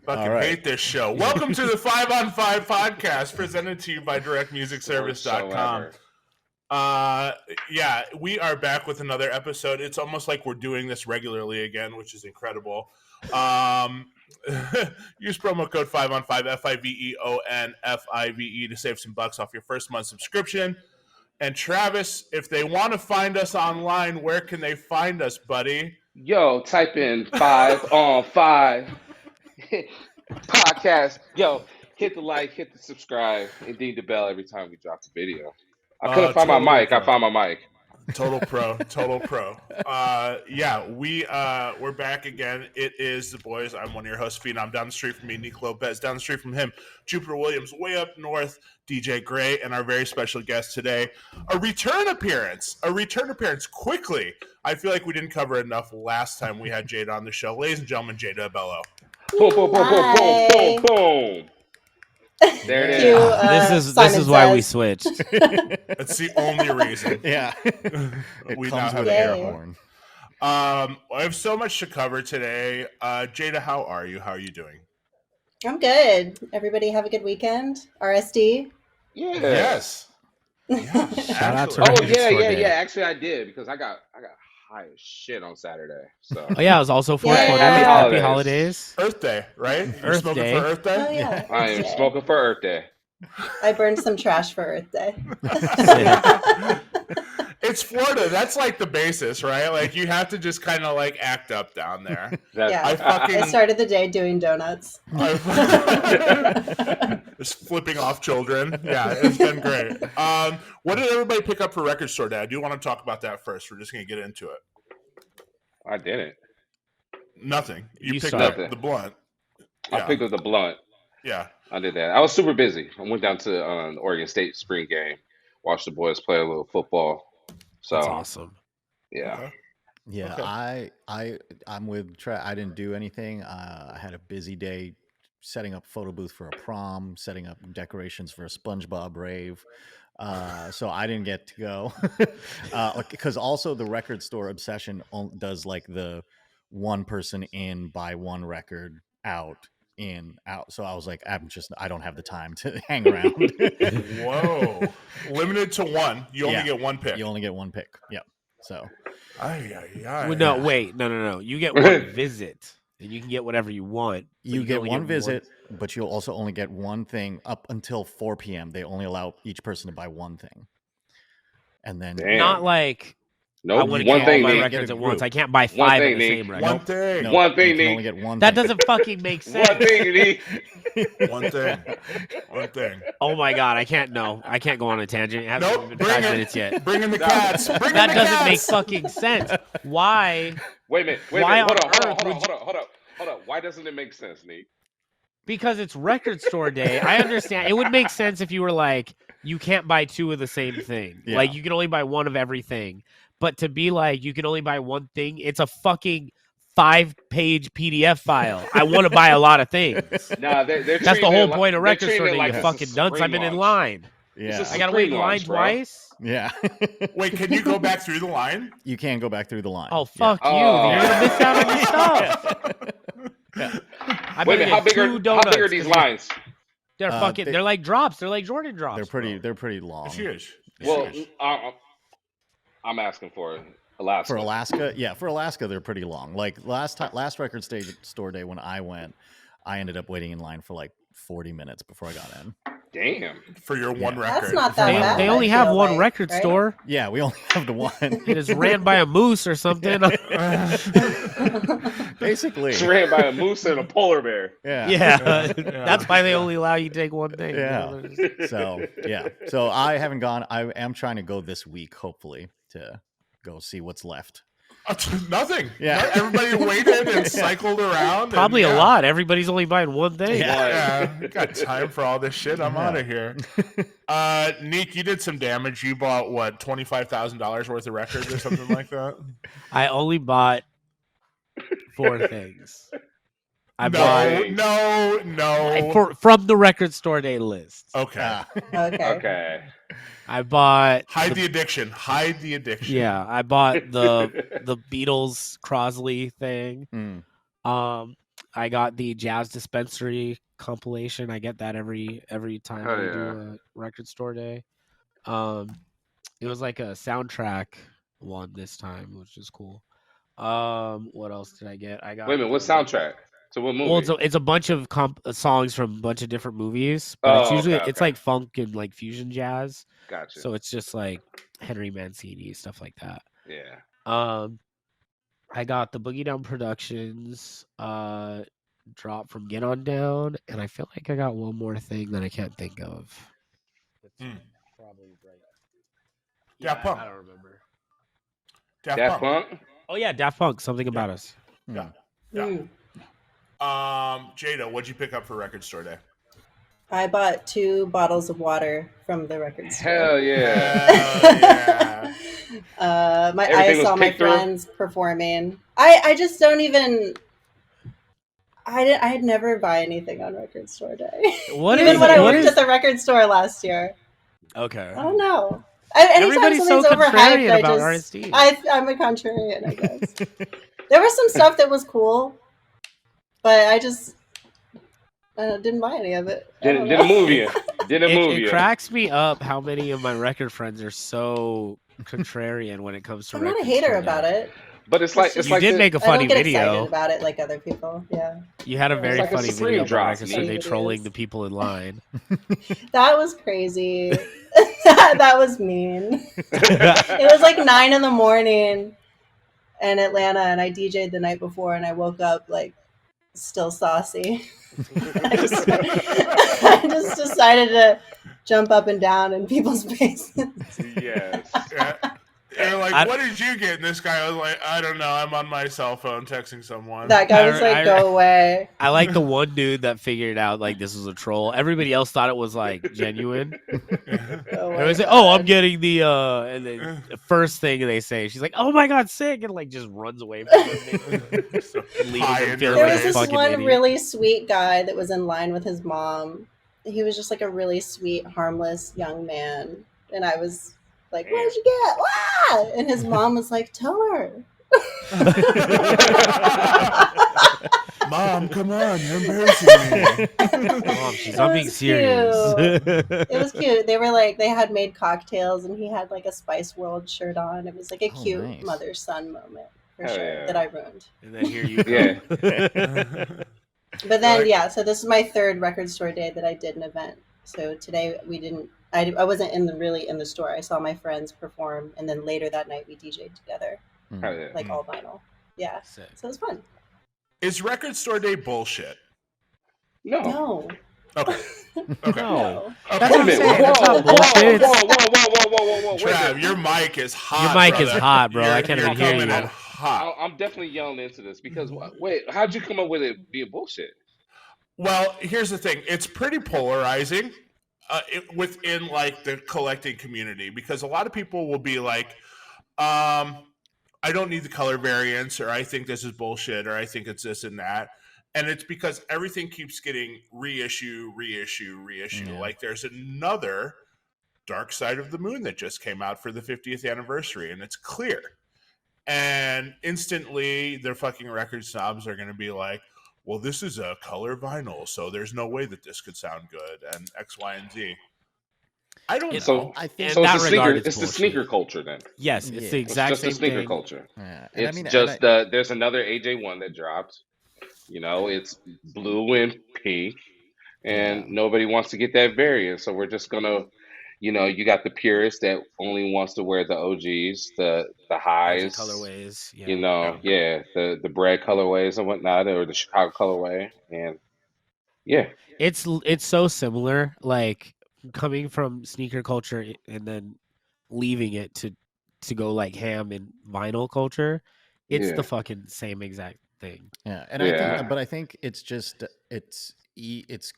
Fucking hate this show. Welcome to the 5 on 5 podcast presented to you by directmusicservice.com. Yeah, we are back with another episode. It's almost like we're doing this regularly again, which is incredible. Use promo code 5 on 5 FIVEON to save some bucks off your first month subscription. And Travis, if they want to find us online, where can they find us, buddy? Yo, type in 5 on 5 podcast. Yo, hit the like, hit the subscribe, and ding the bell every time we drop the video. I couldn't find my mic. I found my mic. Total pro. Yeah, we're back again. It is the boys. I'm one of your hosts, Phenom. Down the street from me, Nick Lopez. Down the street from him, Jupiter Williams. Way up north, DJ Gray, and our very special guest today, a return appearance quickly. I feel like we didn't cover enough last time we had Jayda on the show. Ladies and gentlemen, Jayda Abello. Boom, boom, boom, boom, boom, boom, boom. There it is. This is why we switched. That's the only reason. Yeah. We now have an air horn. I have so much to cover today. Jayda, how are you? How are you doing? I'm good. Everybody have a good weekend. RSD? Yeah. Yes. Shout out to yeah. Actually, I did because I got high as shit on Saturday. So. Oh yeah, it was also 420. Yeah. Happy holidays. Earth Day, right? Earth smoking Day. for Earth Day? Oh, yeah. I am smoking for Earth Day. I burned some trash for Earth Day. It's Florida. That's like the basis, right? Like you have to just kind of like act up down there. I started the day doing donuts. Just flipping off children. Yeah, it's been great. What did everybody pick up for Record Store Day? I do want to talk about that first. We're just going to get into it. I didn't. Nothing. You picked started. up the blunt. I picked up the blunt. Yeah. I did that. I was super busy. I went down to the Oregon State spring game, watched the boys play a little football. So that's awesome. Yeah. Okay. Yeah, okay. I'm with Trey. I didn't do anything. I had a busy day setting up photo booth for a prom, setting up decorations for a SpongeBob rave. So I didn't get to go because also the record store obsession does like the one person in, buy one record out, in, out. So I was like, I don't have the time to hang around. Whoa. Limited to one. You only get one pick. You only get one pick. Yeah. So. No, wait. No. You get one visit. And you can get whatever you want. You get one visit, but you'll also only get one thing up until 4 p.m. They only allow each person to buy one thing. And then not like nope. I want to get all my records at once. I can't buy 5 of the same record. One thing. No, one thing, you can only get one that thing. doesn't fucking make sense. One thing, Nick. One thing. Oh my god, I can't go on a tangent. It hasn't even been 5 minutes yet. Bring in the cats. That doesn't make fucking sense. Why? Wait a minute. Hold up. Why doesn't it make sense, Nick? Because it's record store day. I understand. It would make sense if you were like, you can't buy 2 of the same thing. Yeah. Like, you can only buy 1 of everything. But to be like, you can only buy one thing, it's a fucking 5-page PDF file. I want to buy a lot of things. Nah, that's the whole point of record store day, like you fucking dunce. I've been in line. Yeah. I got to wait in line twice? Yeah. Wait, can you go back through the line? You can go back through the line. Oh, fuck you. You're going to miss out on your stuff. Yeah. Wait a minute, how big are these lines? They're fucking. They're like drops. They're like Jordan drops. They're pretty long. It's huge. I'm asking for Alaska. For Alaska, yeah. For Alaska, they're pretty long. Like last record store day when I went, I ended up waiting in line for like 40 minutes before I got in. Damn. For your one record. That's not that bad. They only have one record right? store. Yeah, we only have the one. It is ran by a moose or something. Basically. It's ran by a moose and a polar bear. Yeah. That's why they only allow you to take one thing. Yeah. So, yeah. So I haven't gone. I am trying to go this week, hopefully, to go see what's left. Nothing. Yeah. Everybody waited and cycled around. Probably a lot. Everybody's only buying one thing. Yeah. Got time for all this shit. I'm out of here. Nick, you did some damage. You bought what, $25,000 worth of records or something like that? I only bought 4 things. From the record store day list. Okay. Okay. I bought Hide the addiction. Yeah, I bought the Beatles Crosley thing. I got the Jazz Dispensary compilation. I get that every time Hell they yeah. do a record store day. It was like a soundtrack one this time, which is cool. What else did I get? I got Wait a minute, what soundtrack? To what movie? Well, it's a bunch of songs from a bunch of different movies, but Oh, it's okay. like funk and like fusion jazz. Gotcha. So it's just like Henry Mancini, stuff like that. Yeah. I got the Boogie Down Productions drop from Get On Down, and I feel like I got one more thing that I can't think of. It's probably right. Daft Punk. I don't remember. Daft Punk? Oh yeah, Daft Punk. Something About Us. Yeah. Mm. Jada, what'd you pick up for record store day? I bought 2 bottles of water from the record store. Hell yeah. Hell yeah. Everything I saw was my picked through? friends performing. I just don't even. I'd never buy anything on record store day. Even when I worked at the record store last year. Okay. I don't know. Anytime Everybody's so something's contrarian overhyped, about RSD. I'm a contrarian, I guess. There was some stuff that was cool, but I just didn't buy any of it. Didn't move you. It cracks me up how many of my record friends are so contrarian when it comes to. I'm not a hater about it. But it's like you did make a funny I don't get video excited about it like other people. Yeah. You had a very like a funny Supreme video drop, about record store man. day trolling the people in line. That was crazy. That was mean. It was like 9 in the morning in Atlanta, and I DJ'd the night before, and I woke up like still saucy. I just decided to jump up and down in people's faces. Yes. They're like, what did you get? And this guy was like, I don't know. I'm on my cell phone texting someone. That guy was like, go away. I like the one dude that figured out like this was a troll. Everybody else thought it was like genuine. They was like, oh, I'm getting the and then the first thing they say, she's like, oh my god, sick, and like just runs away from him. There was this one really sweet guy that was in line with his mom. He was just like a really sweet, harmless young man, and I was like, where'd you get? Ah! And his mom was like, tell her. Mom, come on, you're embarrassing me. Mom, she's not being serious. It was cute. They were like, they had made cocktails, and he had like a Spice World shirt on. It was like a cute mother-son moment for sure that I ruined. And then here you go. But then, so this is my 3rd record store day that I did an event. So today we didn't. I wasn't really in the store. I saw my friends perform, and then later that night we DJ'd together, like all vinyl. Yeah, Sick. So it was fun. Is record store day bullshit? No. Okay. No. Wait a minute. Whoa. Trav, your mic is hot. Your mic is hot, bro. I can't even hear you. I'm definitely yelling into this because wait, how'd you come up with it being bullshit? Well, here's the thing. It's pretty polarizing within like the collecting community because a lot of people will be like, I don't need the color variants, or I think this is bullshit, or I think it's this and that. And it's because everything keeps getting reissue. Yeah. Like there's another Dark Side of the Moon that just came out for the 50th anniversary, and it's clear. And instantly, the fucking record snobs are going to be like, well, this is a color vinyl, so there's no way that this could sound good, and X, Y, and Z. I don't know. I think so it's the sneaker culture then. Yes, it's the exact same thing. It's just the sneaker thing. culture. Yeah. It's just there's another AJ1 that dropped. You know, it's blue and pink, and nobody wants to get that variant. So we're just gonna, you know, you got the purist that only wants to wear the OGs, the highs, colorways. Yeah. You know, the bread colorways and whatnot, or the Chicago colorway, and it's so similar. Like coming from sneaker culture and then leaving it to go like ham in vinyl culture, it's the fucking same exact thing. Yeah, and I think it's just it's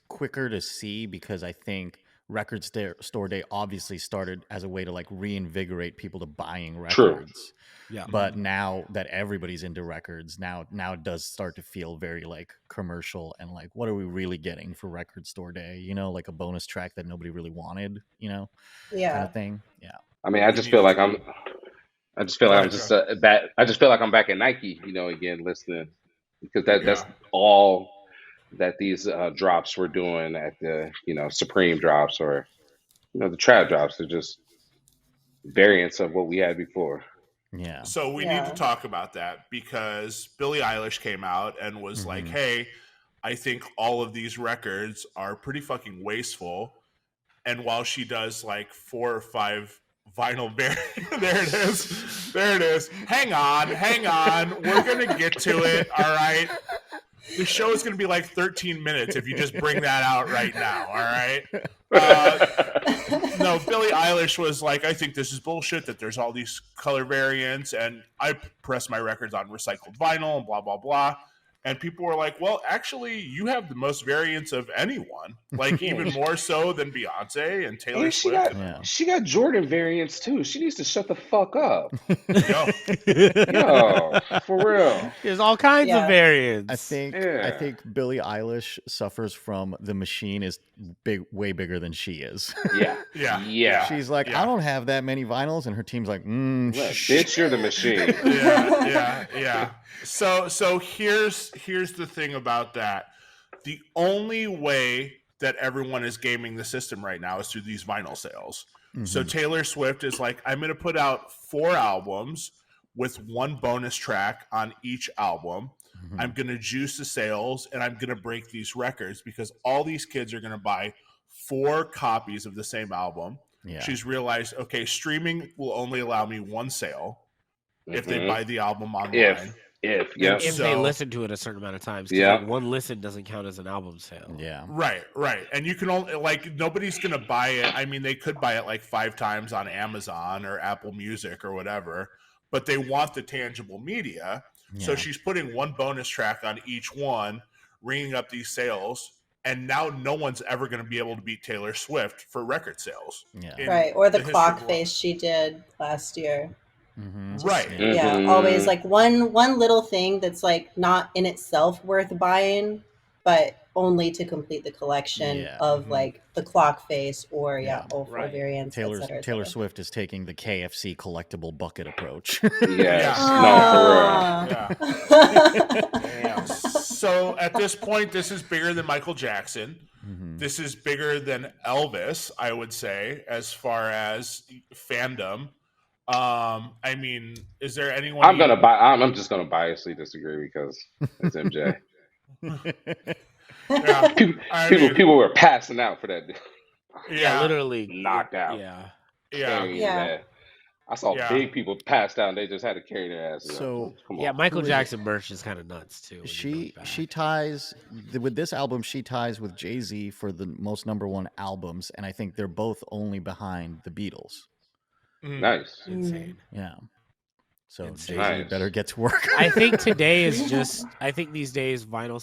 quicker to see because I think record store day obviously started as a way to like reinvigorate people to buying records. True. Yeah. But now that everybody's into records, now it does start to feel very like commercial and like what are we really getting for record store day? You know, like a bonus track that nobody really wanted, you know? Kind of thing. Yeah. I mean, I just feel like I'm back at Nike, you know, again listening because that's all that these drops were doing at the Supreme drops or the trap drops. They're just variants of what we had before. Yeah. So we need to talk about that because Billie Eilish came out and was like, "Hey, I think all of these records are pretty fucking wasteful." And while she does like 4 or 5 vinyl there it is. Hang on. We're gonna get to it. All right. The show is gonna be like 13 minutes if you just bring that out right now. All right. No, Billie Eilish was like, I think this is bullshit that there's all these color variants, and I press my records on recycled vinyl and blah blah blah. And people were like, well, actually, you have the most variants of anyone, like even more so than Beyonce and Taylor And Swift. she got Jordan variants too. She needs to shut the fuck up. Yo, Yo, for real. There's all kinds of variants. I think Billie Eilish suffers from the machine is way bigger than she is. Yeah. She's like, I don't have that many vinyls, and her team's like, bitch, you're the machine. Yeah. So here's the thing about that. The only way that everyone is gaming the system right now is through these vinyl sales. So Taylor Swift is like, I'm going to put out 4 albums with 1 bonus track on each album. I'm going to juice the sales, and I'm going to break these records because all these kids are going to buy 4 copies of the same album. Yeah. She's realized, okay, streaming will only allow me 1 sale if they buy the album online. If they listen to it a certain amount of times. Like 1 listen doesn't count as an album sale. Yeah. Right. And you can only, like, nobody's going to buy it. I mean, they could buy it like 5 times on Amazon or Apple Music or whatever, but they want the tangible media. Yeah. So she's putting 1 bonus track on each one, ringing up these sales. And now no one's ever going to be able to beat Taylor Swift for record sales. Yeah. Right. Or the clock face she did last year. Right. Yeah. Always like one little thing that's like not in itself worth buying, but only to complete the collection of like the clock face or all 4 variants. Taylor Swift is taking the KFC collectible bucket approach. So at this point, this is bigger than Michael Jackson. This is bigger than Elvis, I would say, as far as fandom. I mean, is there anyone? I'm just gonna biasly disagree because it's MJ. People were passing out for that. Yeah, literally knocked out. Yeah. I saw big people passed out and they just had to carry their asses. So come on. Michael Jackson merch is kind of nuts too. She ties with this album. She ties with Jay-Z for the most #1 albums, and I think they're both only behind the Beatles. Nice. Insane. Yeah. So Jay-Z better get to work. I think today is just. I think these days vinyl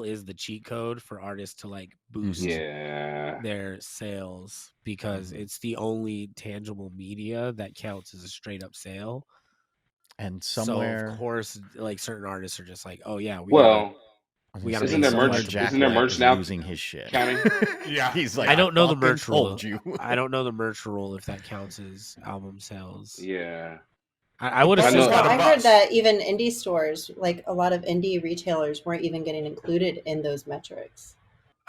is the cheat code for artists to like boost their sales because it's the only tangible media that counts as a straight up sale. And somewhere, so of course, like certain artists are just like, oh yeah, we gotta isn't there merch now losing his shit? He's like, I don't know the merch rule. I don't know the merch rule if that counts as album sales. Yeah. I would have. I heard that even indie stores, like a lot of indie retailers, weren't even getting included in those metrics.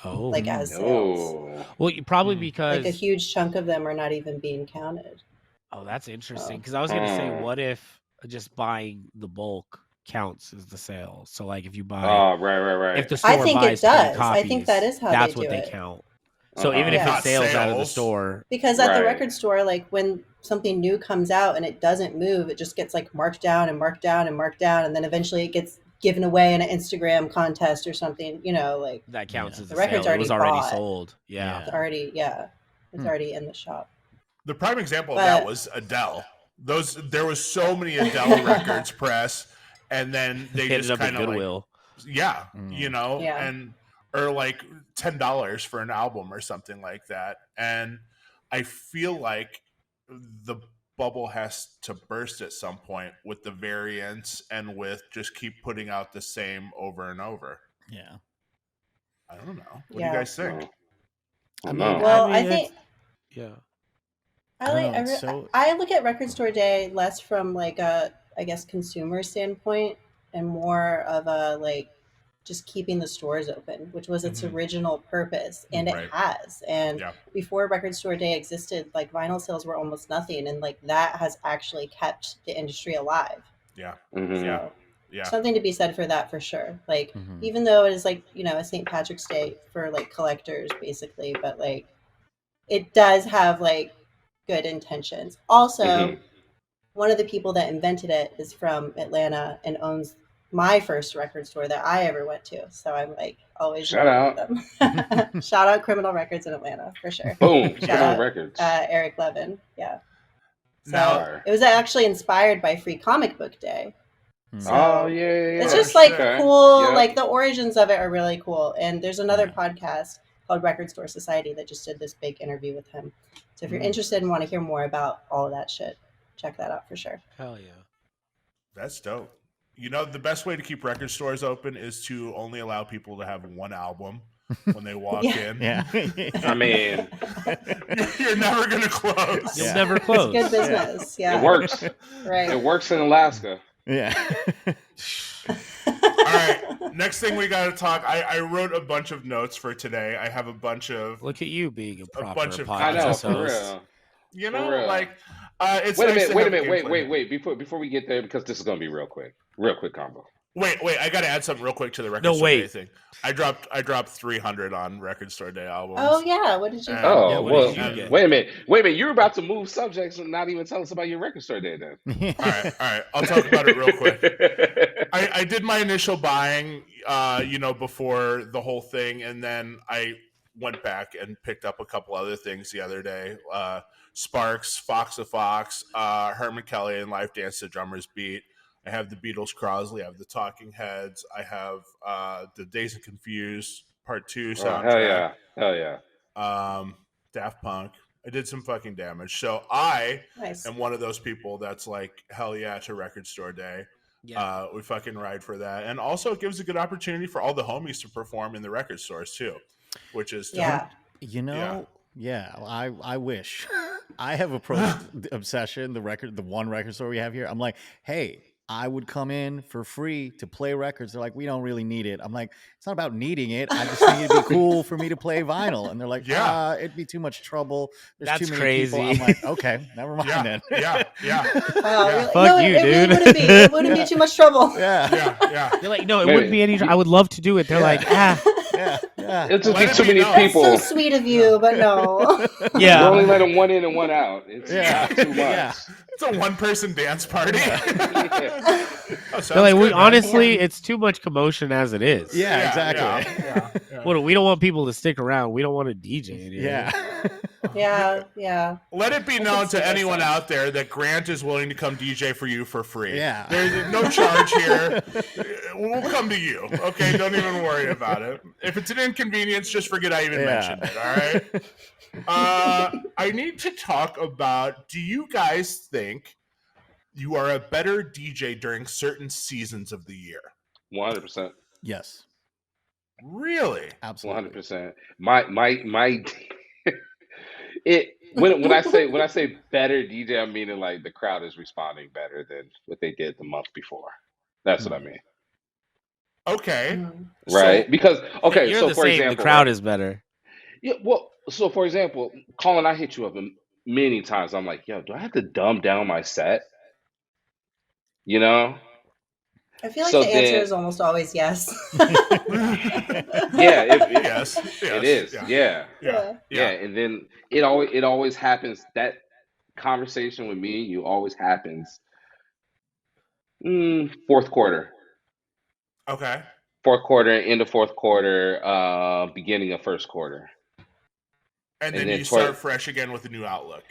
Oh, like as sales. Well, probably because like a huge chunk of them are not even being counted. Oh, that's interesting. Because I was going to say, what if just buying the bulk counts as the sale? So, like, if you buy, right. If the store I think buys it does. 10 copies, I think that is how that's they what do they it. count. So even if it's sales out of the store, because at the record store, like when something new comes out and it doesn't move, it just gets like marked down, and then eventually it gets given away in an Instagram contest or something. You know, like that counts as the record's sale. It was already bought. sold. Yeah, it's already it's already in the shop. The prime example of that was Adele. There was so many Adele records pressed, and then they just kind of Goodwill. You know, and. Or like $10 for an album or something like that. And I feel like the bubble has to burst at some point with the variants and with just keep putting out the same over and over. Yeah. I don't know. What do you guys think? I think I I look at Record Store Day less from like a, I guess, consumer standpoint and more of a like just keeping the stores open, which was its original purpose, and it Right. has. And Yeah. before Record Store Day existed, like vinyl sales were almost nothing, and like that has actually kept the industry alive. Yeah. Mhm. Yeah. So Yeah. something to be said for that for sure. Like Mhm. even though it is like, you know, a St. Patrick's Day for like collectors basically, but like it does have like good intentions. Also, Mhm. one of the people that invented it is from Atlanta and owns my first record store that I ever went to. So I'm like always Shout loyal with out. them. Shout out Criminal Records in Atlanta for sure. Boom. Shout Criminal out Records. Eric Levin. Yeah. So Now- Fire. it was actually inspired by Free Comic Book Day. Hmm. So Oh yeah. it's Oh, just like shit. cool. Yep. Like the origins of it are really cool. And there's another Yeah. podcast called Record Store Society that just did this big interview with him. So if you're Mm. interested and want to hear more about all of that shit, check that out for sure. Hell yeah. That's dope. You know, the best way to keep record stores open is to only allow people to have one album when they walk Yeah. in. Yeah. I mean, You're never going to close. You'll Yeah. never It's close. good business. Yeah. it works. Right. It works in Alaska. Yeah. All right. Next thing we got to talk. I wrote a bunch of notes for today. I have a bunch of, Look at you being a proper bunch of- I know, podcast for host. real. you For know, real. like, it's Wait a nice to minute, have gameplay. wait. Before we get there, because this is gonna be real quick combo. Wait, I got to add something real quick to the record No, store wait. day thing. I dropped 300 on record store day albums. Oh yeah. What did you? And- Oh Yeah, what well, did you get? wait a minute. You're about to move subjects and not even tell us about your record store day then. All right. I'll talk about it real quick. I did my initial buying, before the whole thing, and then I went back and picked up a couple other things the other day. Sparks, Fox of Fox, Herman Kelly, and Life Dance to Drummer's Beat. I have the Beatles Crosley. I have the Talking Heads. I have the Days of Confused Part 2 Oh, soundtrack. hell yeah. Daft Punk. I did some fucking damage. So I Nice. am one of those people that's like, hell yeah to record store day. Yeah. We fucking ride for that. And also it gives a good opportunity for all the homies to perform in the record stores too, which is Yeah. You know, I wish. I have approached the Obsession, the one record store we have here. I'm like, hey, I would come in for free to play records. They're like, we don't really need it. I'm like, it's not about needing it. I just think it'd be cool for me to play vinyl. And they're like, Yeah. it'd be too much trouble. There's That's too many people. crazy. I'm like, okay, never mind yeah, then. yeah. Wow. Yeah. Really? Fuck No, you, it really dude. wouldn't be. It wouldn't be too much trouble. Yeah. They're like, no, it Maybe. wouldn't be any. I would love to do it. They're like, Yeah. ah, Yeah. It'll just Let be it too be many known. That's so people. sweet of you, but no. You yeah. only let them one in and one out. It's Yeah. not too much. Yeah. It's a one-person dance party. Yeah. Oh, sounds They're like, good, man. honestly, it's too much commotion as it is. Yeah, exactly. Yeah. What, we don't want people to stick around. We don't want to DJ in here. Yeah. Yeah. Let it be can known see to that anyone sense. out there that Grant is willing to come DJ for you for free. Yeah. There's no charge here. We'll come to you. Okay, don't even worry about it. If it's an inconvenience, just forget I even mentioned it. All right. I need to talk about. Do you guys think you are a better DJ during certain seasons of the year? 100%. Yes. Really? Absolutely. 100%. My it when I say better DJ, I'm meaning like the crowd is responding better than what they did the month before. That's what I mean. Okay. Mhm. Right? So- Because okay, You're so the for same. example, The crowd right? is better. Yeah, well, so for example, Colin, I hit you up many times. I'm like, yo, do I have to dumb down my set? You know? I feel like So the answer then- is almost always yes. Yeah, Yes. it is. Yeah. Yeah, and then it always happens. That conversation with me and you always happens. Fourth quarter, Okay. end of fourth quarter, beginning of first quarter. And And then then you toward- start fresh again with a new outlook.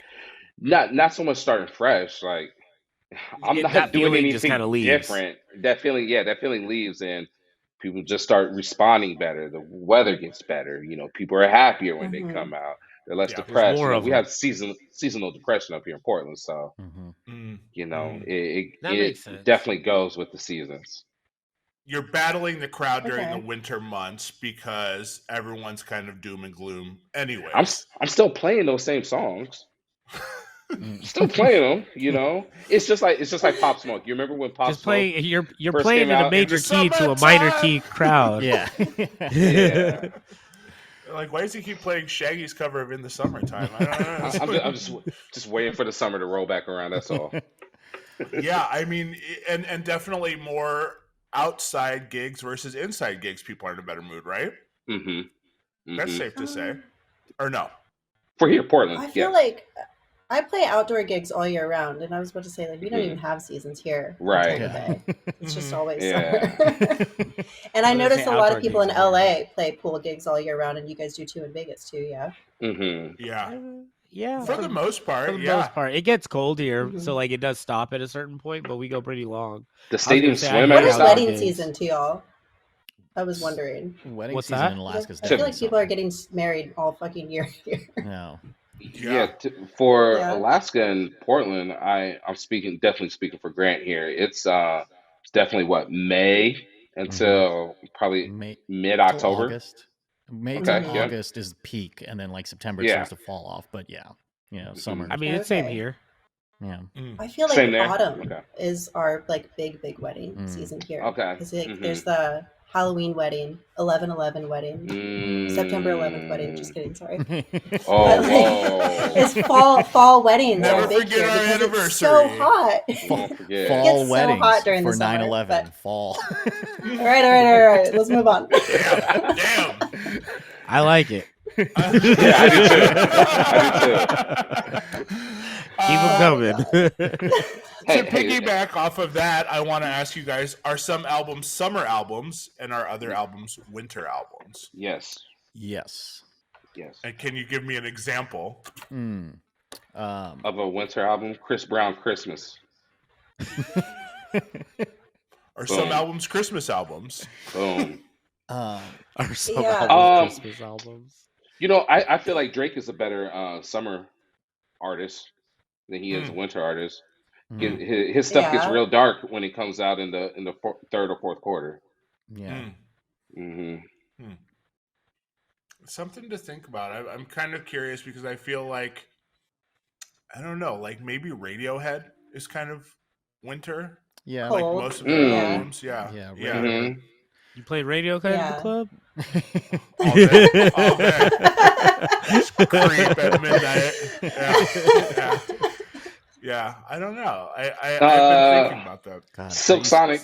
Not so much starting fresh. Like I'm That not doing feeling just anything kinda leaves. different. That feeling leaves, and people just start responding better. The weather gets better. You know, people are happier when Mhm. they come out. They're less Yeah. There's depressed. more You know, of we them. have seasonal depression up here in Portland, so. Mhm. You know, Mm. That it makes sense. definitely goes with the seasons. You're battling the crowd during Okay. the winter months because everyone's kind of doom and gloom anyway. I'm still playing those same songs. Still playing them. It's just like Pop Smoke. You remember when Pop Just Smoke playing. You're first playing came in a out? major the key to a minor summertime! key crowd. Yeah. Yeah. Like, why does he keep playing Shaggy's cover of "In the Summertime"? I don't know. I'm just waiting for the summer to roll back around. That's all. Yeah, I mean, and definitely more outside gigs versus inside gigs. People are in a better mood, right? Mm-hmm. That's safe to say, or no? For here, Portland. I feel Yes. like I play outdoor gigs all year round, and I was about to say, like, we don't even have seasons here in Right. Tampa Bay. It's just always Yeah. summer. And I I was gonna noticed say a lot outdoor of people in gigs are LA play pool gigs all year round, and you guys do too in Vegas too, yeah? Mm-hmm. Yeah, Yeah. for the most part. For the Yeah, most part, it gets cold here, Mhm. so like it does stop at a certain point, but we go pretty long. The I was stadium gonna say, I swim hate What at is outdoor wedding gigs. season to y'all? I was wondering. Wedding What's season that? in I Alaska is feel definitely like people are summer. getting married all fucking year here. No. Yeah, for Yeah. Alaska and Portland, I'm definitely speaking for Grant here. It's definitely May until probably May mid till October. August. May till Okay, yeah. August is peak, and then like September it Yeah. starts to fall off. But yeah, summer. I mean, it's same Okay. here. Yeah. I feel like Same there. autumn Okay. is our like big wedding season here. Okay. Because there's the Halloween wedding, 11/11 wedding, September 11th wedding. Just kidding, sorry. Oh, But, like, whoa. it's fall weddings Never are big forget here our because it's so anniversary. hot. Won't forget. It Fall gets so weddings hot during for the summer, 9/11. but- Fall. All right. Let's move on. Damn. I like it. Yeah, I do too. Keep them coming. To piggyback off of that, I want to ask you guys: are some albums summer albums, and are other albums winter albums? Yes. Yes. And can you give me an example? Of a winter album, Chris Brown Christmas. Are some albums Christmas albums? Boom. Are some Yeah. albums Christmas albums? I feel like Drake is a better summer artist than he is a winter artist. His stuff gets Yeah. real dark when it comes out in the third or fourth quarter. Yeah. Something to think about. I'm kind of curious because I feel like, I don't know, like maybe Radiohead is kind of winter. Yeah. Like Cold. most of their Yeah. albums. Yeah. Yeah. Yeah. Mhm. You play Radiohead in the Yeah. club? All day. All day. Creep at midnight. Yeah. I don't know. I've been thinking about that. God, Silk Sonic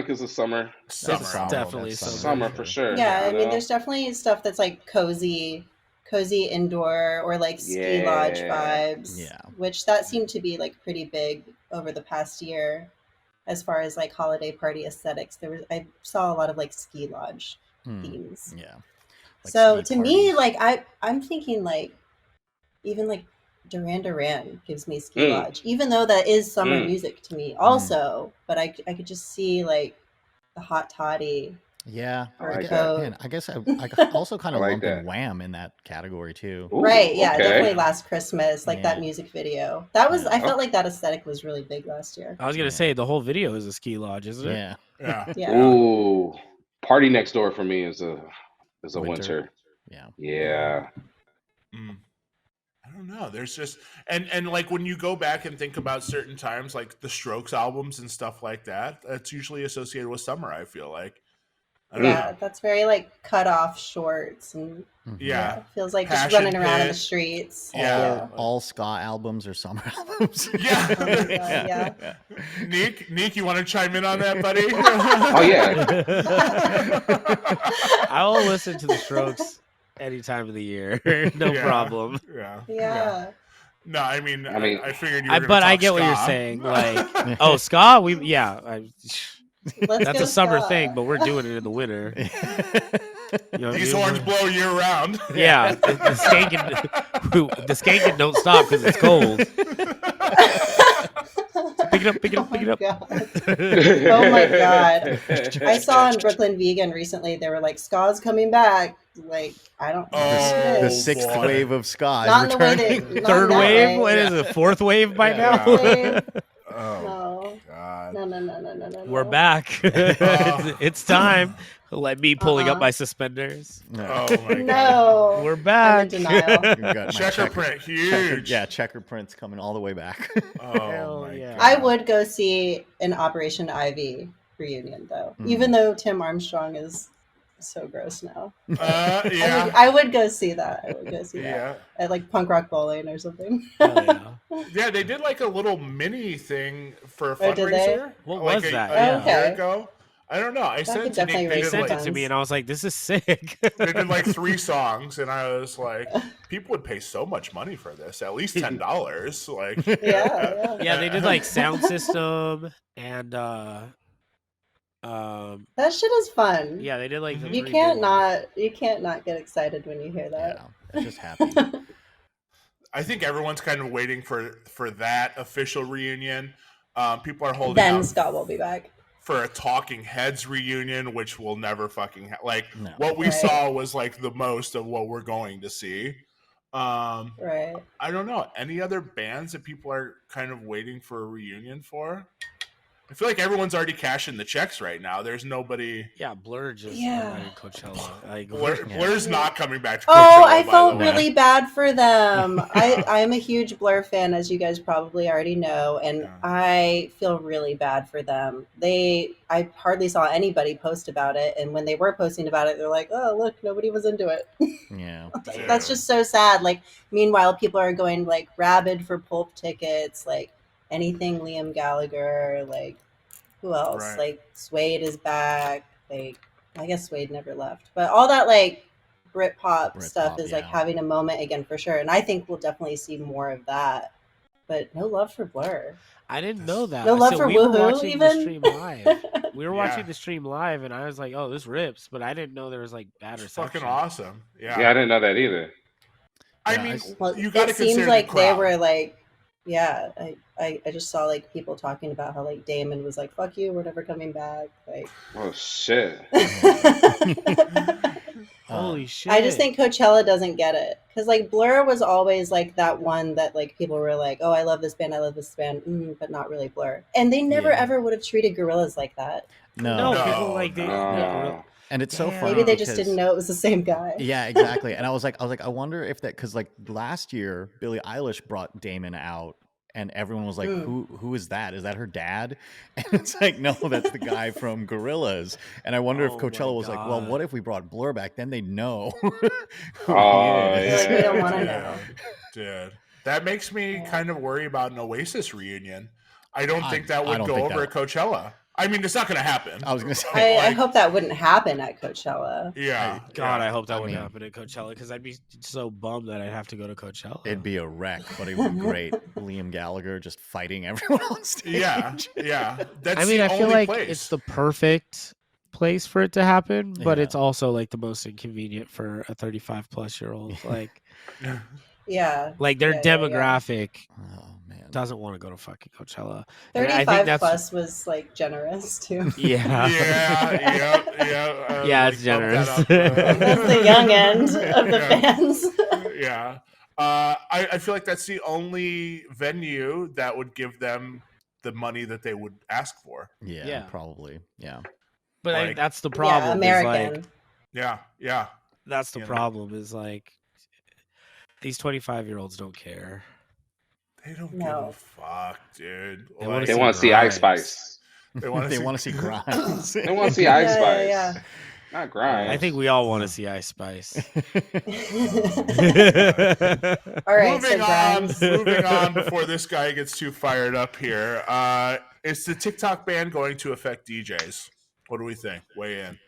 is a summer Summer summer. album. Definitely That's summer for sure. Yeah, I mean, know? there's definitely stuff that's like cozy indoor or like ski lodge Yeah. vibes. Yeah. Which that seemed to be like pretty big over the past year, as far as like holiday party aesthetics. I saw a lot of like ski lodge themes. Yeah. Like So ski to me, parties. like I'm thinking like even like Duran gives me ski lodge, even though that is summer music to me also. But I could just see like the hot toddy. Yeah. Or like coat. that. Man, I guess I also kind I of like lump in that. Wham in that category too. Ooh, Right, yeah, okay. definitely Last Christmas, like that Yeah. music video. That was, Yeah. I felt like that aesthetic was really big last year. I was gonna say the whole video is a ski lodge, isn't it? Yeah. Yeah. Yeah. Ooh, Party Next Door for me is a winter. Yeah. Yeah. I don't know. There's just and like when you go back and think about certain times, like the Strokes albums and stuff like that, that's usually associated with summer. I feel like. I don't Yeah, know. that's very like cut off shorts and Yeah. it feels like Passion just running around in the Pit. streets. Yeah. All ska albums or summer albums. Yeah. Yeah. Nick, you want to chime in on that, buddy? Oh yeah. I will listen to the Strokes any time of the year. No Yeah. problem. Yeah. No, I mean, I figured you were. But I talk get what you're ska. saying. Like, oh, ska? Let's That's go a summer ska. thing, but we're doing it in the winter. You know what I These mean? horns blow year round. Yeah, the skanking don't stop because it's cold. Pick it up. Oh my god! I saw in Brooklyn Vegan recently they were like ska's coming back. Like I don't. Oh, The sixth boy. wave of ska is Not in the way returning. that. Third not in that wave? way. What is it? Fourth wave by now? Fourth wave. Oh No. God. No. We're back. It's time. Let me pulling up my suspenders. Oh my god. No. We're I'm back. in denial. We've got my Checker print, huge. checker print's coming all the way back. Oh Hell my yeah. god. I would go see an Operation Ivy reunion though, even though Tim Armstrong is so gross now. Yeah. I would go see that. I would go see Yeah. that at like Punk Rock Bowling or something. Hell yeah. Yeah, they did like a little mini thing for a Oh, did they? fundraiser. What like was that? A Yeah. Okay. year ago. I don't know. I sent could it to definitely Nick. They raise sent some it to me, funds. and I was like, "This is sick." They did like 3 songs, and I was like, people would pay so much money for this, at least $10. Like, Yeah. Yeah, they did like sound system and That shit is fun. yeah, they did like the You 3 can't big ones. not get excited when you hear that. Yeah, it's just happy. I think everyone's kind of waiting for that official reunion. People are holding Then out Scott will be back. for a Talking Heads reunion, which will never fucking like. No. What we Right. saw was like the most of what we're going to see. Right. I don't know any other bands that people are kind of waiting for a reunion for. I feel like everyone's already cashing the checks right now. There's nobody. Yeah, Blur just Yeah. invited Coachella. Like, Blur's not coming back to Coachella. Oh, I by felt the way. really bad for them. I'm a huge Blur fan, as you guys probably already know, and Yeah. I feel really bad for them. I hardly saw anybody post about it, and when they were posting about it, they're like, "Oh, look, nobody was into it." Yeah. That's just so sad. Like, meanwhile, people are going like rabid for Pulp tickets, like anything Liam Gallagher, like who else? Right. Like Suede is back. Like I guess Suede never left, but all that like Britpop stuff Britpop, is like yeah. having a moment again for sure. And I think we'll definitely see more of that. But no love for Blur. I didn't know that. No love So for we were Woohoo, watching the even? stream live. We were Yeah. watching the stream live, and I was like, "Oh, this rips," but I didn't know there was like bad It's reception. fucking awesome. Yeah, I didn't know that either. I Yeah, mean, Well, you got to it seems consider like the they crowd. were like, yeah. I just saw like people talking about how like Damon was like, "Fuck you, we're never coming back." Like, Oh shit. Holy shit! I just think Coachella doesn't get it because like Blur was always like that one that like people were like, "Oh, I love this band, but not really Blur," and they never Yeah. ever would have treated Gorillaz like that. no, No, people like they. No. And it's so Damn. funny. Maybe they just because- didn't know it was the same guy. Yeah, exactly. And I was like, I wonder if that, because like last year, Billie Eilish brought Damon out, and everyone was like, who is that? Is that her dad? And it's like, no, that's the guy from Gorillaz. And I wonder if Oh my Coachella was like, well, God. what if we brought Blur back? Then they know. who Oh, he is. Like, we don't yeah. want to Yeah. know. Dude, that makes me Yeah. kind of worry about an Oasis reunion. I don't think that I would don't go think over that- at Coachella. I mean, it's not going to happen. I was gonna say, I Like- hope that wouldn't happen at Coachella. Yeah. God, yeah. I hope that I wouldn't mean- happen at Coachella because I'd be so bummed that I'd have to go to Coachella. it'd be a wreck, but it would be great. Liam Gallagher just fighting everyone on stage. Yeah, yeah. That's I mean, the I feel only like place. it's the perfect place for it to happen, but Yeah. it's also like the most inconvenient for a 35-plus-year-old. Like Yeah. their Yeah, yeah, yeah. demographic Oh man. doesn't want to go to fucking Coachella. And I think 35 that's- plus was like generous too. Yeah. yeah. Yeah, it's bump generous. that up, That's the young end of the Yeah. fans. Yeah. I feel like that's the only venue that would give them the money that they would ask for. Yeah, Yeah. probably. Yeah. But I Like- think that's the Yeah, problem. is, American. like, Yeah. that's the You know. problem is like these 25-year-olds don't care. They don't No. give a fuck, dude. They wanna Like, They see want to see Grimes. Ice Spice. They wanna see- want to see Grimes. They want to see Ice Yeah, Spice. yeah, Not Grimes. I think we all want to see Ice Spice. All right, so moving on, Grimes. moving on before this guy gets too fired up here. Is the TikTok ban going to affect DJs? What do we think? Weigh in.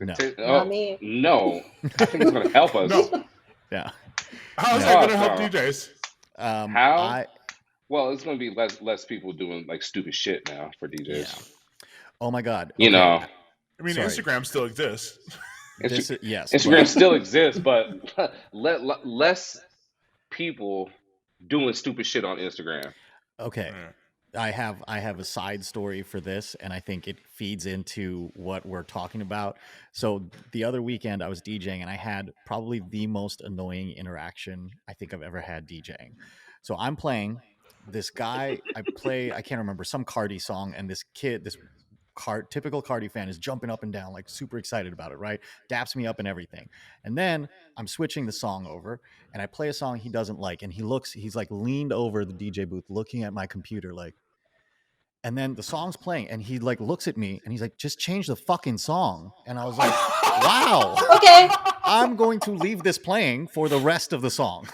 No. Not me. No. I think it's going to help us. No. Yeah. How is No. that going to help No. DJs? How? Well, it's going to be less people doing like stupid shit now for DJs. Yeah. Oh my God. You Okay. know, I mean, Sorry. Instagram still exists. This is, yes. Instagram but- still exists, but less people doing stupid shit on Instagram. Okay. I have a side story for this, and I think it feeds into what we're talking about. So the other weekend I was DJing, and I had probably the most annoying interaction I think I've ever had DJing. So I'm playing this guy, I can't remember, some Cardi song, and this typical Cardi fan is jumping up and down, like super excited about it, right? Daps me up and everything. And then I'm switching the song over and I play a song he doesn't like. And he's like leaned over the DJ booth looking at my computer, like, and then the song's playing and he like looks at me and he's like, just change the fucking song. And I was like, wow. Okay. I'm going to leave this playing for the rest of the song.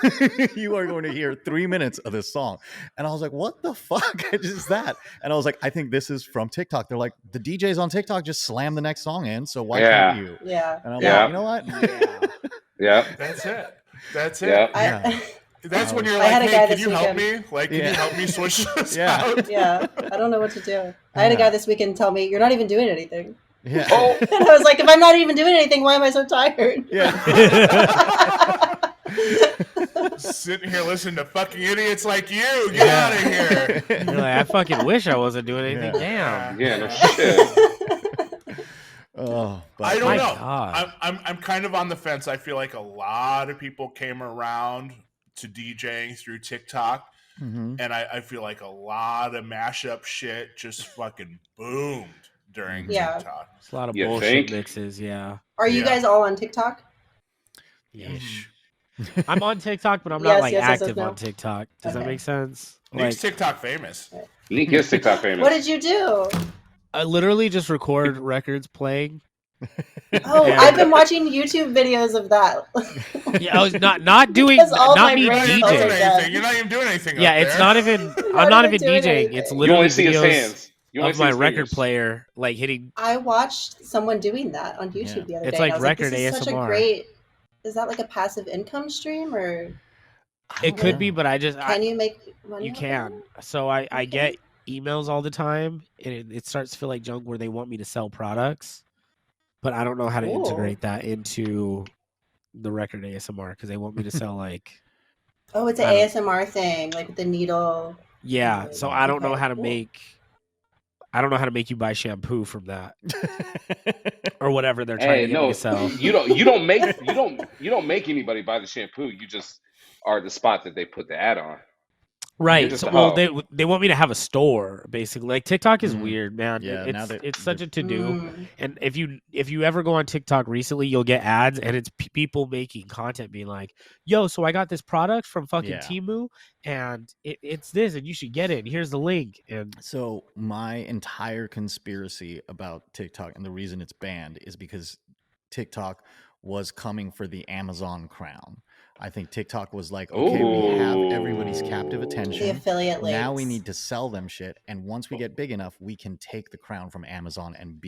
You are going to hear 3 minutes of this song. And I was like, what the fuck is that? And I was like, I think this is from TikTok. They're like, the DJs on TikTok just slam the next song in. So why can't you? Yeah. And I'm Yeah. like, you know what? Yeah. That's it. That's it. Yeah. Yeah. That's when you're I had like, a guy hey, can this you help weekend. me? Like, can you help me switch this Yeah. out? Yeah, I don't know what to do. I had a guy this weekend tell me, you're not even doing anything. Yeah. Oh, And I was like, if I'm not even doing anything, why am I so tired? Yeah. Sitting here listening to fucking idiots like you. Get out of here. You're like, I fucking wish I wasn't doing anything. Damn. yeah, no shit. Oh, but I don't My know. God. I'm kind of on the fence. I feel like a lot of people came around to DJing through TikTok, Mhm. and I feel like a lot of mashup shit just fucking boomed during Yeah. TikTok. It's a lot of You bullshit think? mixes. Yeah. Are you Yeah. guys all on TikTok? Ish. I'm on TikTok, but I'm Yes, not like yes, yes, active no. on TikTok. Does that Okay. make sense? Nick's Like, TikTok famous. Nick is TikTok famous. What did you do? I literally just record records playing. Oh, Yeah. I've been watching YouTube videos of that. Yeah, I was not doing, Because all not my me You're not even friends doing are DJing. dead. anything. You're not even doing anything. Yeah, up it's there. not even. You're I'm not not even even doing DJing. anything. It's You literally only see his videos hands. You only of see my his record fingers. player, like hitting. I watched someone doing that on YouTube Yeah. the other It's day. like and I was like, record this is such a ASMR. great. Is that like a passive income stream, or It could be, but I just can you make money? you off of can. it? So I Okay. get emails all the time, and it starts to feel like junk where they want me to sell products, but I don't know how to Cool. integrate that into the record ASMR because they want me to sell like Oh, it's an I don't- ASMR thing, like with the needle. yeah. So I don't know Okay, how to cool. make. I don't know how to make you buy shampoo from that or whatever they're trying Hey, to get me no, to sell. you don't make anybody buy the shampoo. You just are the spot that they put the ad on. Right. just So a well, hoe. they want me to have a store basically. Like TikTok is Mhm. weird, man. Yeah, now It's that it's such a to do. Mm. And if you ever go on TikTok recently, you'll get ads, and it's people making content, being like, "Yo, so I got this product from fucking Yeah. Temu, and it's this, and you should get it. And here's the link." And So my entire conspiracy about TikTok and the reason it's banned is because TikTok was coming for the Amazon crown. I think TikTok was like, okay, we have everybody's captive Ooh. The attention. affiliate links. Now we need to sell them shit, and once we get big enough, we can take the crown from Amazon and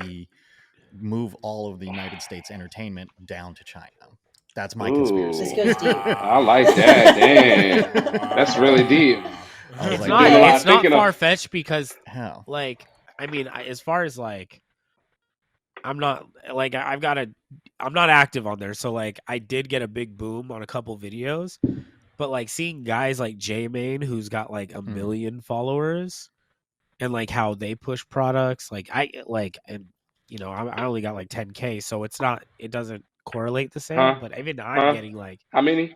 move all of the United States entertainment down to China. That's my conspiracy. This goes deep. I like that. Damn, that's really deep. I was it's like, not doing a lot it's of not thinking of- far fetched because Hell. like I mean as far as like I'm not like I'm not active on there, so like I did get a big boom on a couple videos, but like seeing guys like J-Main who's got like a million followers and like how they push products, like I only got like 10K, so it doesn't correlate the same, Huh? but even I'm Huh? getting like How many?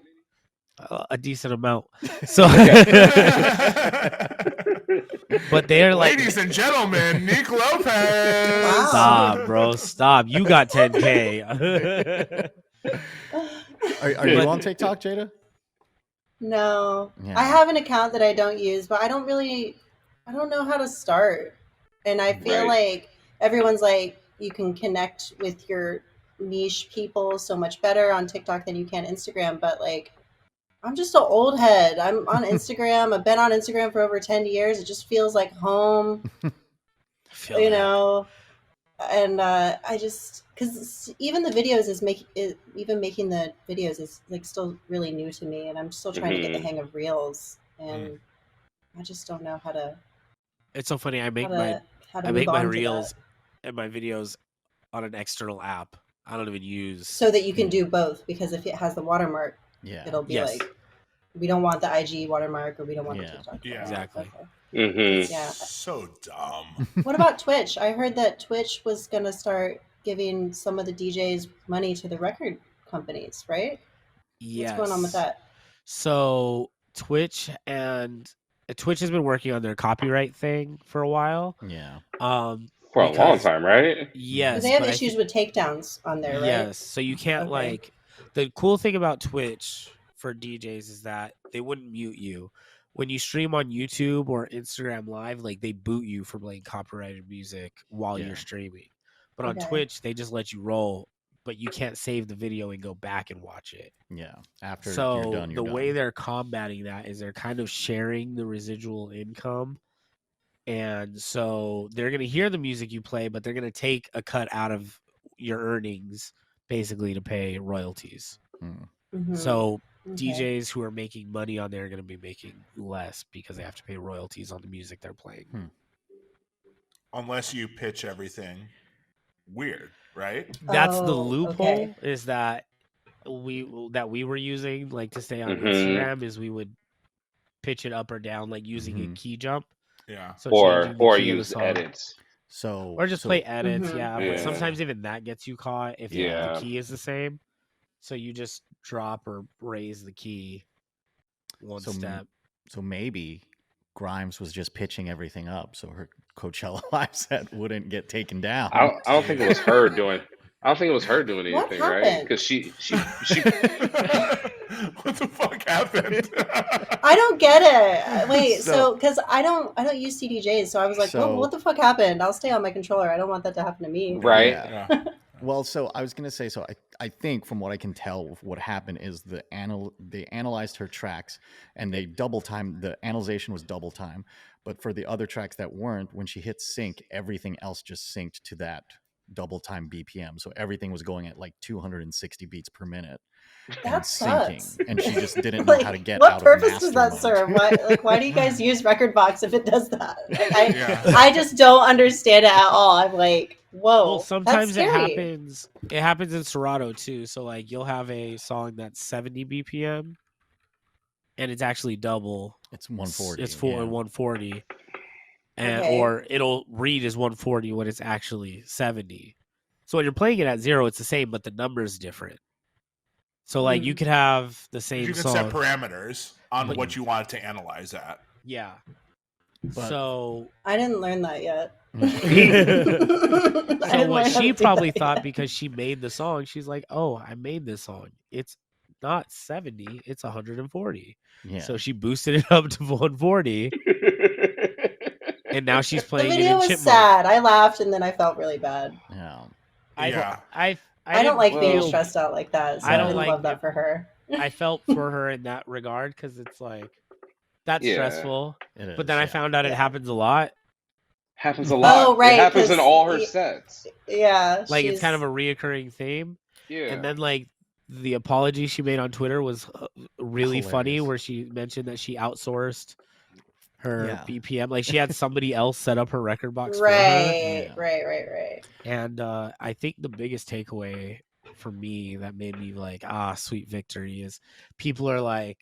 a decent amount. So but they're like Ladies and gentlemen, Nick Lopez. Wow. stop, bro. Stop. You got 10K. Are you on TikTok, Jada? No, Yeah. I have an account that I don't use, but I don't know how to start. And I feel Right. like everyone's like, you can connect with your niche people so much better on TikTok than you can Instagram. But like, I'm just an old head. I'm on Instagram. I've been on Instagram for over 10 years. It just feels like home, Feel you that. know? And I just, because even the videos even making the videos is like still really new to me, and I'm still trying to get the Mhm. hang of reels, and I just don't know how to It's so funny. I how make to my move on to reels that, and my videos on an external app. I don't even use. so that you can do both. Because if it has the watermark, Yeah. it'll be Yes. like, we don't want the IG watermark, or we don't want Yeah. the TikTok. Yeah. watermark. Exactly. Okay. Mm-hmm. Yeah. So dumb. What about Twitch? I heard that Twitch was gonna start giving some of the DJs money to the record companies, right? Yes. What's going on with that? So Twitch has been working on their copyright thing for a while. Yeah. For a long because time, right? Because yes, they have but I issues think with takedowns on there, right? yes, so you can't Okay. like the cool thing about Twitch for DJs is that they wouldn't mute you. When you stream on YouTube or Instagram Live, like they boot you for playing copyrighted music while Yeah. you're streaming. But on Okay. Twitch, they just let you roll, but you can't save the video and go back and watch it. Yeah. After you're So done, you're the done. way they're combating that is they're kind of sharing the residual income. And so they're going to hear the music you play, but they're going to take a cut out of your earnings basically to pay royalties. Hmm. Mhm. So Okay. DJs who are making money on there are going to be making less because they have to pay royalties on the music they're playing. Unless you pitch everything weird, right? That's the Oh, loophole okay. is that we were using like to stay on Mhm. Instagram is we would pitch it up or down like using a Mhm. key jump. Yeah. So changing the Or key of the use song. edits. So Or just play edits, Mhm. yeah. But Yeah. sometimes even that gets you caught if the Yeah. key is the same. So you just drop or raise the key one So step. So maybe Grimes was just pitching everything up so her Coachella live set wouldn't get taken down. I don't think it was her doing. I don't think it was her doing What anything, right? happened? Because she What the fuck happened? I don't get it. Wait, So- so because I don't use CDJs, so I was like, So- what the fuck happened? I'll stay on my controller. I don't want that to happen to me. right. Yeah. Well, so I was gonna say, so I think from what I can tell, what happened is they analyzed her tracks and they double time. The analyzation was double time, but for the other tracks that weren't, when she hit sync, everything else just synced to that double time BPM. So everything was going at like 260 beats per minute. That and syncing, sucks. and she just didn't know Like, how to get what out purpose of does master that mode. serve? Why do you guys use Recordbox if it does that? Like, Yeah. I just don't understand it at all. I'm like, whoa. Well, sometimes that's it scary. happens. It happens in Serato too. So like you'll have a song that's 70 BPM, and it's actually double. It's 140. It's for yeah. 140, and Okay. or it'll read as 140 when it's actually 70. So when you're playing it at 0, it's the same, but the number's different. So like you could have the same You can song. set parameters on But- what you want to analyze at. Yeah. But- So I didn't learn that yet. so So what she probably thought because she made the song, she's like, "Oh, I made this song. It's not 70, it's 140." yeah. So she boosted it up to 140, and now she's the playing it video in was chipmunk. sad. I laughed and then I felt really bad. yeah. Yeah. I I don't like didn't being feel- stressed out like that, so I I, don't didn't like love that it. for her. I felt for her in that regard because it's like that's Yeah. stressful. It is, But then I yeah. found out it Yeah. happens a lot. Happens a lot. Oh, right, It happens in 'cause all her y- sets. Yeah. Like it's kind she's- of a reoccurring theme. Yeah. And then like the apology she made on Twitter was really funny, Hilarious. where she mentioned that she outsourced her Yeah. BPM. Like she had somebody else set up her record box for her. right, Yeah. right. And I think the biggest takeaway for me that made me like, sweet victory is people are like,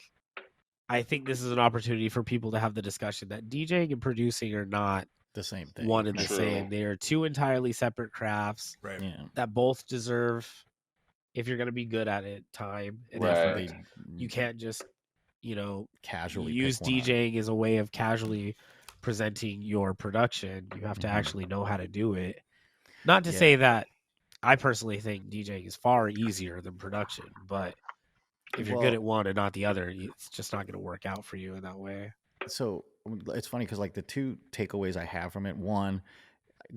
I think this is an opportunity for people to have the discussion that DJing and producing are not The same thing. one and the True. same. They are two entirely separate crafts Right. Yeah. that both deserve, if you're going to be good at it, time and Right. effort. They You can't just, casually use pick one up. DJing as a way of casually presenting your production. You have to Mhm. actually know how to do it. Not to Yeah. say that I personally think DJing is far easier than production, but if you're good Well- at one and not the other, it's just not going to work out for you in that way. So it's funny because like the two takeaways I have from it, one,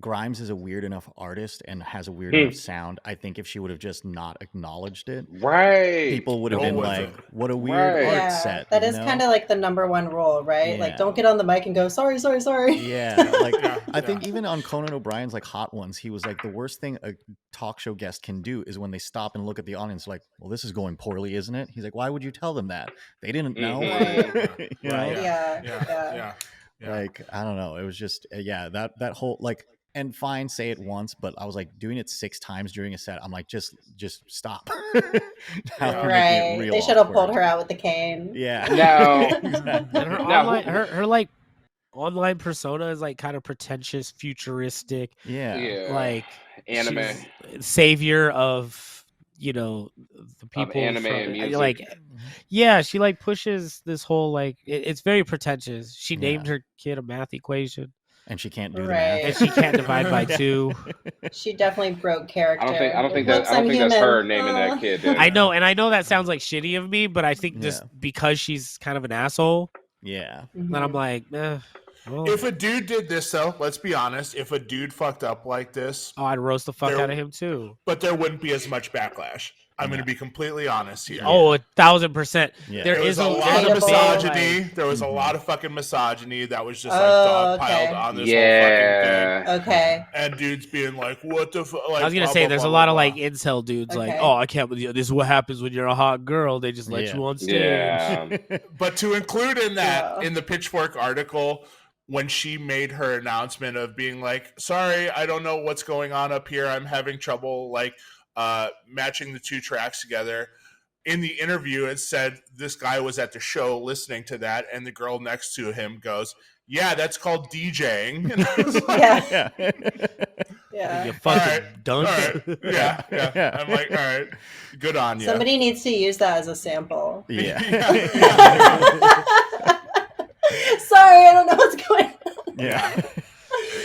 Grimes is a weird enough artist and has a weird enough sound. I think if she would have just not acknowledged it, Right. people would have Go been with like, it. "What a weird Right. art Yeah, set." that you is know? kind of like the number one rule, right? Like, Yeah. don't get on the mic and go, sorry. Yeah, like Yeah, I think yeah. even on Conan O'Brien's like Hot Ones, he was like, the worst thing a talk show guest can do is when they stop and look at the audience, like, well, this is going poorly, isn't it? He's like, why would you tell them that? They didn't know. Mhm. You know? Right. Yeah. Like I don't know. It was just that whole like. And fine, say it once, but I was like doing it 6 times during a set. I'm like, just stop. Now you're making it Right. real They should have awkward. pulled her out with the cane. Yeah. Now- Exactly. And her Now, online, her like online persona is like kind of pretentious, futuristic, Yeah. Yeah. like Anime. she's savior of the people anime from, and music. like yeah, she like pushes this whole like it's very pretentious. She Yeah. named her kid a math equation. And she can't do the Right. and math. she can't divide by 2. She definitely broke character. I don't think Whoops, that's human. her naming that kid. Then. I know, and I know that sounds like shitty of me, but I think just because she's kind of an asshole, Yeah. then I'm like, well, If a dude did this, though, let's be honest. If a dude fucked up like this, I'd roast the fuck there- out of him too. but there wouldn't be as much backlash. I'm going to be completely honest here. Oh, 1,000%. Yeah. There There was is a lot of debatable, misogyny. like- There was a lot of fucking misogyny that was just Oh, dogpiled okay. on this whole fucking thing. Okay. And dudes being like, "What the fuck?" Like, I was gonna blah, say, blah, there's blah, a lot blah, of like blah. incel dudes, like, Okay. oh, I can't believe this is what happens when you're a hot girl. They just let you on stage. Yeah. But to include in that, Yeah. in the Pitchfork article, when she made her announcement of being like, "Sorry, I don't know what's going on up here. I'm having trouble like matching the 2 tracks together." In the interview, it said this guy was at the show listening to that, and the girl next to him goes, "Yeah, that's called DJing." And I was like, Yeah. Yeah. Yeah. You fucking all dunce. right, yeah. I'm like, all right, good on you. Somebody needs to use that as a sample. Yeah. Sorry, I don't know what's going on. Yeah.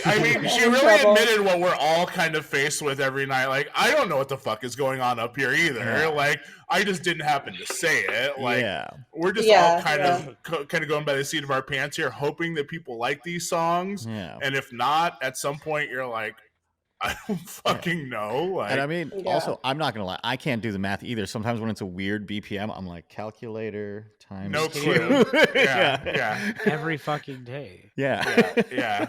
I mean, she In really trouble. admitted what we're all kind of faced with every night. Like, I don't know what the fuck is going on up here either. Yeah. Like, I just didn't happen to say it. Like, Yeah. we're just Yeah, all kind of going by the seat of our pants here, hoping that people like these songs. Yeah. And if not, at some point you're like, I don't fucking know. Like, And I mean, Yeah. also, I'm not gonna lie, I can't do the math either. Sometimes when it's a weird BPM, I'm like, calculator times no 2. clue. Yeah. Every fucking day. Yeah.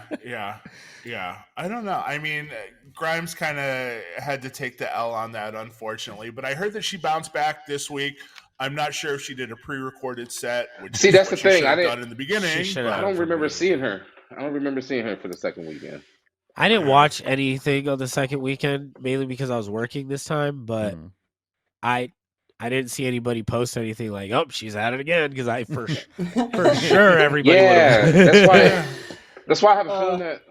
Yeah. I don't know. I mean, Grimes kind of had to take the L on that, unfortunately. But I heard that she bounced back this week. I'm not sure if she did a pre-recorded set, which See, is that's what the she thing. should I have didn't- done in the beginning. She should but- have. I don't remember seeing her. I don't remember seeing her for the second weekend. I didn't watch anything on the second weekend, mainly because I was working this time, but Mm. I didn't see anybody post anything like, oh, she's at it again, because I for sure everybody Yeah, would have. that's why I have a feeling that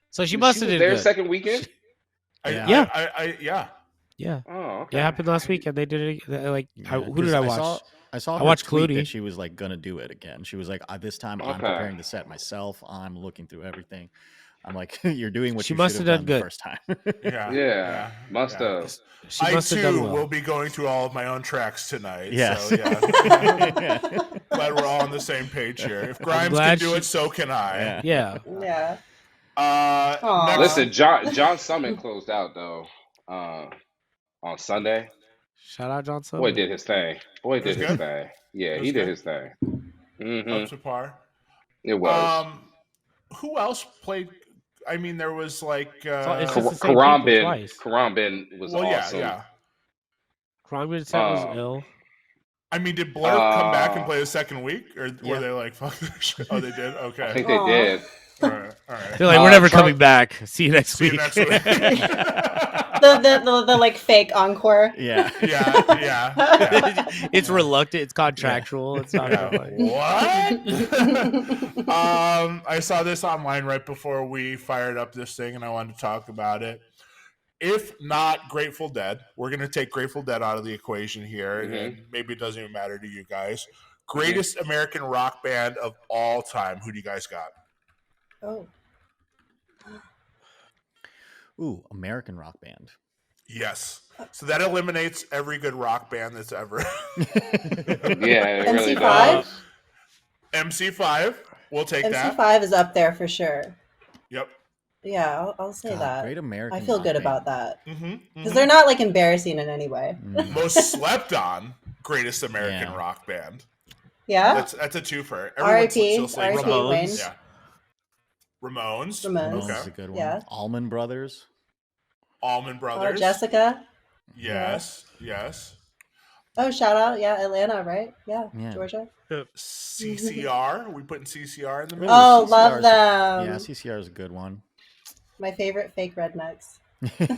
So she must she have was did there good. second weekend. Yeah. Yeah. Oh, okay. It happened last weekend. They did it. Like, Yeah, who did 'cause I watch? I saw I her watched tweet that Clooney. she was like gonna do it again. She was like, "This time I'm Okay. preparing the set myself. I'm looking through everything." I'm like, "You're doing what She you must should have have done done the good. first time." Yeah. Must have. She I must have done too well. will be going through all of my own tracks tonight. Yes. So yeah. Glad we're all on the same page here. If Grimes can glad do she- it, so can I. Yeah. Yeah. Yeah. Next, Listen, John Summit closed out though on Sunday. Shout out John Summit. Boy did his thing. was good? Yeah, It he was did good? his thing. Hmm up to par. It was. Who else played? I mean, there was like it's just the same people Karambin. twice. Karambin was awesome. yeah. Krongman set was Um, ill. I mean, did Blur come back and Uh, play the second week, or Yeah. were they like, "Fuck this shit"? Oh, they did. Okay, I think they Aw. did. all right. They're like, we're never Trump- coming back. See you next See you week. next week. The like fake encore. Yeah. yeah. It's reluctant. It's contractual. It's not Yeah. like, What? I saw this online right before we fired up this thing, and I wanted to talk about it. If not Grateful Dead, we're going to take Grateful Dead out of the equation here, and maybe it doesn't even matter to you guys. Greatest American rock band of all time. Who do you guys got? Oh. Ooh, American rock band. Yes. So that eliminates every good rock band that's ever. Yeah, it really MC5? does. MC5. We'll take that. MC5 is up there for sure. Yep. Yeah, I'll say God, that. Great American. I feel rock good band. about that Mm-hmm. because they're not like embarrassing in any way. Mm. Most slept on greatest American Yeah. rock band. Yeah. That's a twofer. R.I.P. still sleeps R.I.P. on- Wayne. Ramones. Yeah. Ramones. Ramones. Ramones is Okay. a good one. Yeah. Allman Brothers. Allman Oh, Brothers. Jessica. Yes. Yes. Oh, shout out. Yeah, Atlanta, right? Yeah, Yeah. Georgia. CCR. We putting CCR in the middle. Oh, CCR love is- them. Yeah, CCR is a good one. My favorite fake rednecks.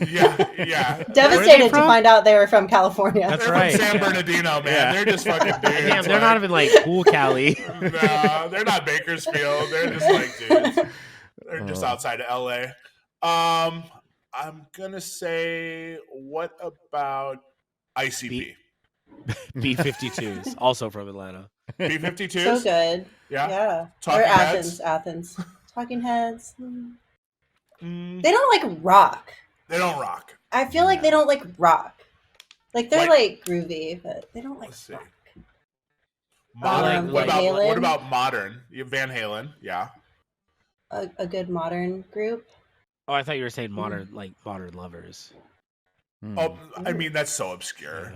Yeah. Devastated to from? find out they were from California. That's They're right. from San Bernardino, man. Yeah. They're just fucking dudes. Damn, they're not even like cool Cali. No, they're not Bakersfield. They're just like dudes. They're just outside of LA. I'm gonna say, what about ICP? B-52s, also from Atlanta. B-52s? So good. Yeah. Yeah. Talking or Heads? Athens. Talking Heads. Mm, They don't like rock. they don't rock. I feel like they don't like rock. Like they're Like- like groovy, but they don't like Let's see. rock. Modern. Like Van Halen? What about modern? Van Halen. Yeah. A good modern group. Oh, I thought you were saying modern lovers. Hmm. Oh, I mean that's so obscure.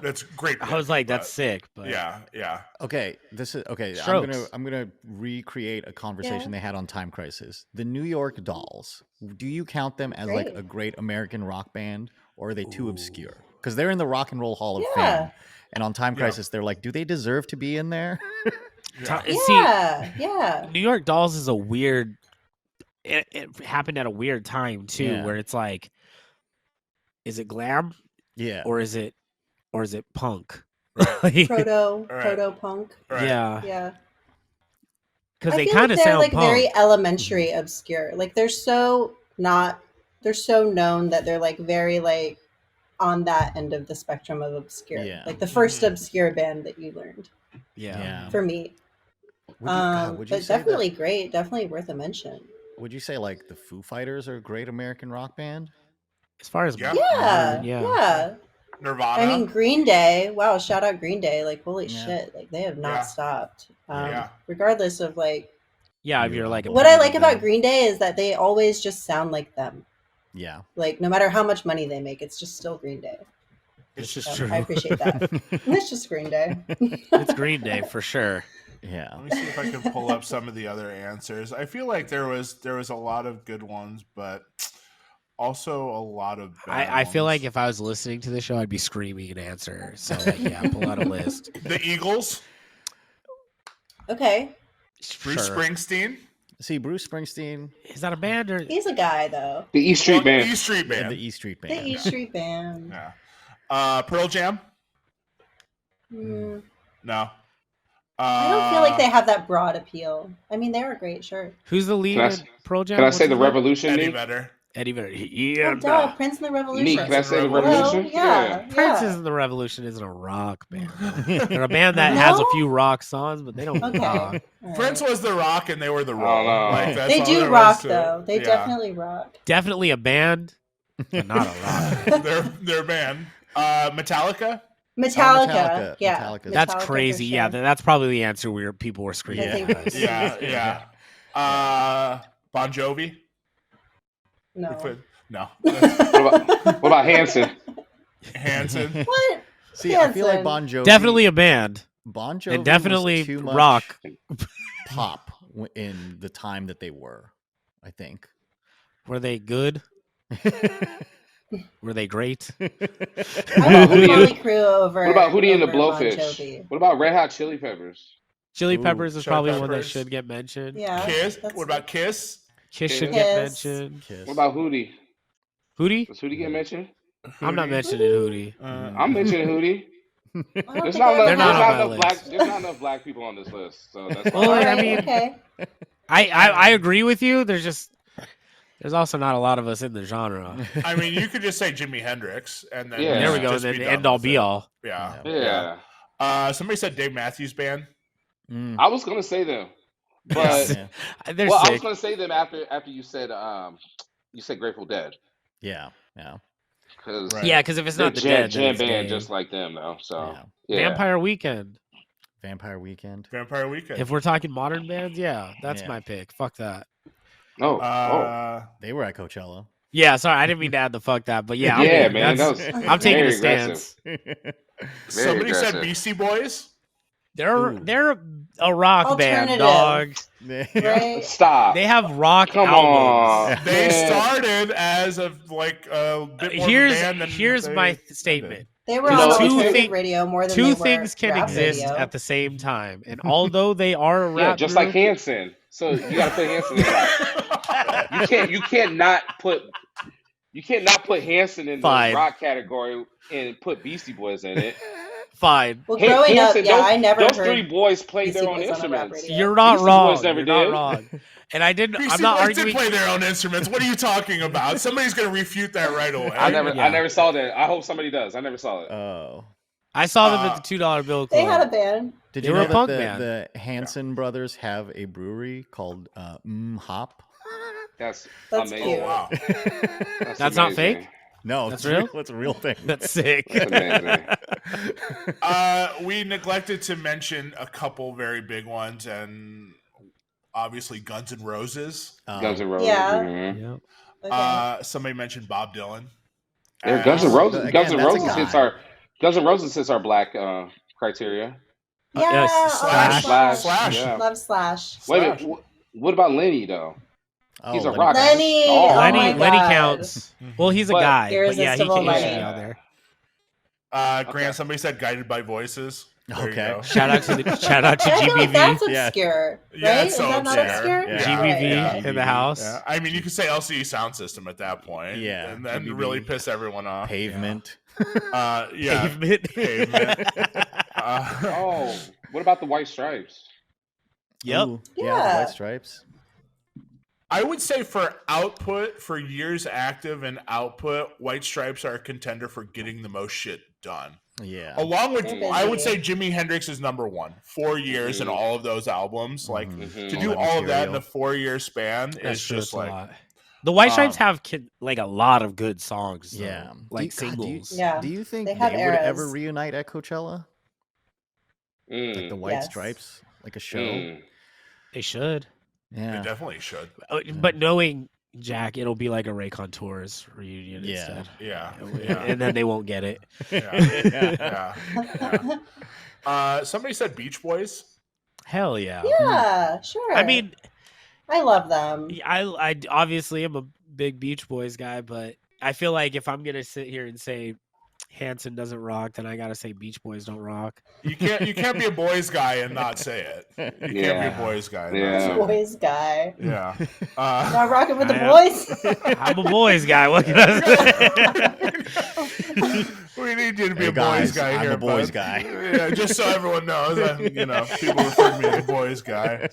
That's great. I was like, that's but- sick. But Yeah. Okay, this is okay. Strokes. I'm gonna recreate a conversation Yeah. they had on Time Crisis. The New York Dolls. Do you count them as like Great. a great American rock band, or are they too obscure? Because they're in the Rock and Roll Hall of Yeah. Fame, and on Time Yeah. Crisis, they're like, do they deserve to be in there? Yeah. See, Yeah. New York Dolls is a weird. It happened at a weird time too, Yeah. where it's like, is it glam Yeah, or is it punk? Right. Like, Proto punk. Right. Yeah, Yeah. because I they feel kind of like they're sound like punk. very elementary obscure. Like they're so known that they're like very like on that end of the spectrum of obscure. Yeah. Like the first Mhm. obscure band that you learned Yeah. for me. Would you But say definitely great, definitely worth a mention. would you say like the Foo Fighters are a great American rock band? As far as Yeah. modern, Yeah. Nirvana. I mean, Green Day. Wow, shout out Green Day. Like, holy Yeah. shit. Like, they have not Yeah. stopped. Yeah. Regardless of like, yeah, if you're like a what I opinion like about band. Green Day is that they always just sound like them. Yeah. Like, no matter how much money they make, it's just still Green Day. It's just So true. I appreciate that. It's just Green Day. It's Green Day for sure. Yeah. Let me see if I can pull up some of the other answers. I feel like there was a lot of good ones, but also a lot of bad I feel ones. like if I was listening to the show, I'd be screaming an answer. So like, yeah, pull out a list. the Eagles, Okay. Bruce Sure. Springsteen, See, Bruce Springsteen Is that a band or He's a guy, though. The E Street Band. E Street and Band. the E Street The Band. E Street Band. Yeah. Pearl Jam. Mm, No. I don't feel like they have that broad appeal. I mean, they were great, sure. who's the lead Can I in s- Pearl Jam? Can I What's say the his name? Revolution? Eddie Nick? Vedder. Eddie Vedder. Yeah, Oh, duh, Prince and the Revolution. Nick, can I say the Hello? Revolution? Yeah. Prince isn't the Revolution isn't a rock band. They're a band that has a No? few rock songs, but they don't Okay. rock. All Prince right. was the rock, and they were the Oh, roll. no. Like, that's They all do there rock, was to it. though. They Yeah. definitely rock. Definitely a band, but not a rock. they're a band. Metallica. Metallica. Yeah. Metallica. That's Metallica for crazy. Yeah, sure. that's probably the answer where people were screaming. I think- at us. Yeah. Bon Jovi. No. No. What about Hanson? Hanson. What? See, I feel like Hanson. Bon Jovi. Definitely a band, Bon Jovi and definitely was too much rock. pop in the time that they were. I think. Were they good? Were they great? I about would put Hootie Molly and- Crew over. What about Hootie and the over Bon Blowfish? Jovi. What about Red Hot Chili Peppers? Chili Ooh, Peppers is Chili probably one that Peppers. should get mentioned. Yeah. Kiss. that's- What about Kiss? Kiss should Kiss. get Kiss. mentioned. Kiss. What about Hootie? Hootie? Does Hootie get mentioned? I'm not Hootie? mentioning Hootie. I'm mentioning Hootie. I don't There's think not I enough, ever They're not have. on my list. there's not enough black people on this list, so that's Well, why. I Alright, mean- okay. I agree with you. There's also not a lot of us in the genre. I mean, you could just say Jimi Hendrix, and then Yeah. There we go. just And be then done end all with be it. all. Yeah. Yeah. Somebody said Dave Matthews Band. Mm. I was gonna say them, but Yeah. They're well, I was sick. gonna say them after you said Grateful Dead, Yeah. because Right. Yeah, because if it's they're not the dead, then jam it's band gay. just like them though. So Yeah. yeah. Vampire Weekend. Vampire Weekend. Vampire Weekend. If we're talking modern bands, yeah, that's Yeah. my pick. Fuck that. Oh, They were at Coachella. Yeah, sorry, I didn't mean to add the fuck that, but yeah, yeah, I'm, man, that was I'm taking very a stance. aggressive. Somebody said aggressive. Beastie Boys. They're Ooh. they're a rock band, Alternative. dog. Right? Stop. They have rock Come albums. on. They man. started as a bit more of a band than Here's they my ended. statement. They were You on know, two alternative thing- radio more than Two they were things can rap exist radio. at the same time, and although they are a rap Yeah, just like group, Hanson. So you gotta put Hanson in that. You cannot put Hanson in the Fine. rock category and put Beastie Boys in it. fine. Well, growing up, Hanson, yeah, those, I never those heard three boys played Beastie their own Boys on a rap instruments. radio. You're not Beastie wrong. Boys never You're not did. wrong. And I didn't. Beastie I'm not Boys did arguing. play their own instruments. What are you talking about? Somebody's going to refute that right away. I Yeah. never saw that. I hope somebody does. I never saw it. Oh. I saw them at the $2 bill club. They had a band. Did They you were know a that punk the, band. the Hanson brothers have a brewery called Hop? That's That's amazing. Oh wow. That's not amazing. fake? No, That's it's real? It's a real thing. That's sick. That's amazing. We neglected to mention a couple very big ones, and obviously Guns N' Roses. Guns N' Roses. Yeah. mhm. Yep. Okay. Somebody mentioned Bob Dylan. Yeah, Guns N' as- Roses. again, that's a guy. Guns N' Roses hits our black criteria. Yeah. Slash. Slash. Yeah. Love Slash. Wait a minute. Slash. What about Lenny though? Oh, He's a Lenny rock Kravitz. Lenny. star. Oh Lenny my Lenny God. counts. Well, he's a But- guy, but yeah, he Irresistible should Lenny. be on there. Grant, Okay. somebody said Guided by Voices. There you Okay. go. Shout out to And I feel like GBV. that's Yeah. obscure, right? Yeah, it's Is so that not obscure. obscure? Yeah. GBV Yeah. in the house. Yeah. I mean, you could say LCD Sound System at that point. Yeah. And then GBB. really piss everyone off. Pavement. Yeah. Pavement. Pavement. Oh, what about the White Stripes? Yep. Ooh, Yeah. the White Stripes. I would say for output, for years active and output, White Stripes are a contender for getting the most shit done. Yeah. Along with, They're I would busy. say Jimi Hendrix is number one. 4 years and Mhm. all of those albums. Like, Mhm. to All do that all of that in material. a 4-year span That's is true. just It's a like, lot. The White Stripes um, have like a lot of good songs. Though. Yeah. Like God, singles. Yeah. Do you think They they, have would ever eras. reunite at Coachella? Like the Mm. White Yes. Stripes? Like a show? Mm. They should. they Yeah. definitely should. But knowing Jack, it'll be like a Raycon Tours reunion Yeah. instead. Yeah. And then they won't get it. Yeah. Somebody said Beach Boys. Hell yeah. Yeah, sure. I mean, I love them. I obviously am a big Beach Boys guy, but I feel like if I'm gonna sit here and say Hanson doesn't rock, then I gotta say Beach Boys don't rock. You can't be a boys guy and not say it. You can't be Yeah. a boys guy. And Yeah. not say it. Boys guy. Yeah. Not rocking with the I am. boys. I'm a boys guy. What can I say? We need you to be Hey, a guys, boys guy I'm here. a boys bud. guy. Yeah, just so everyone knows, people refer to me as a boys guy.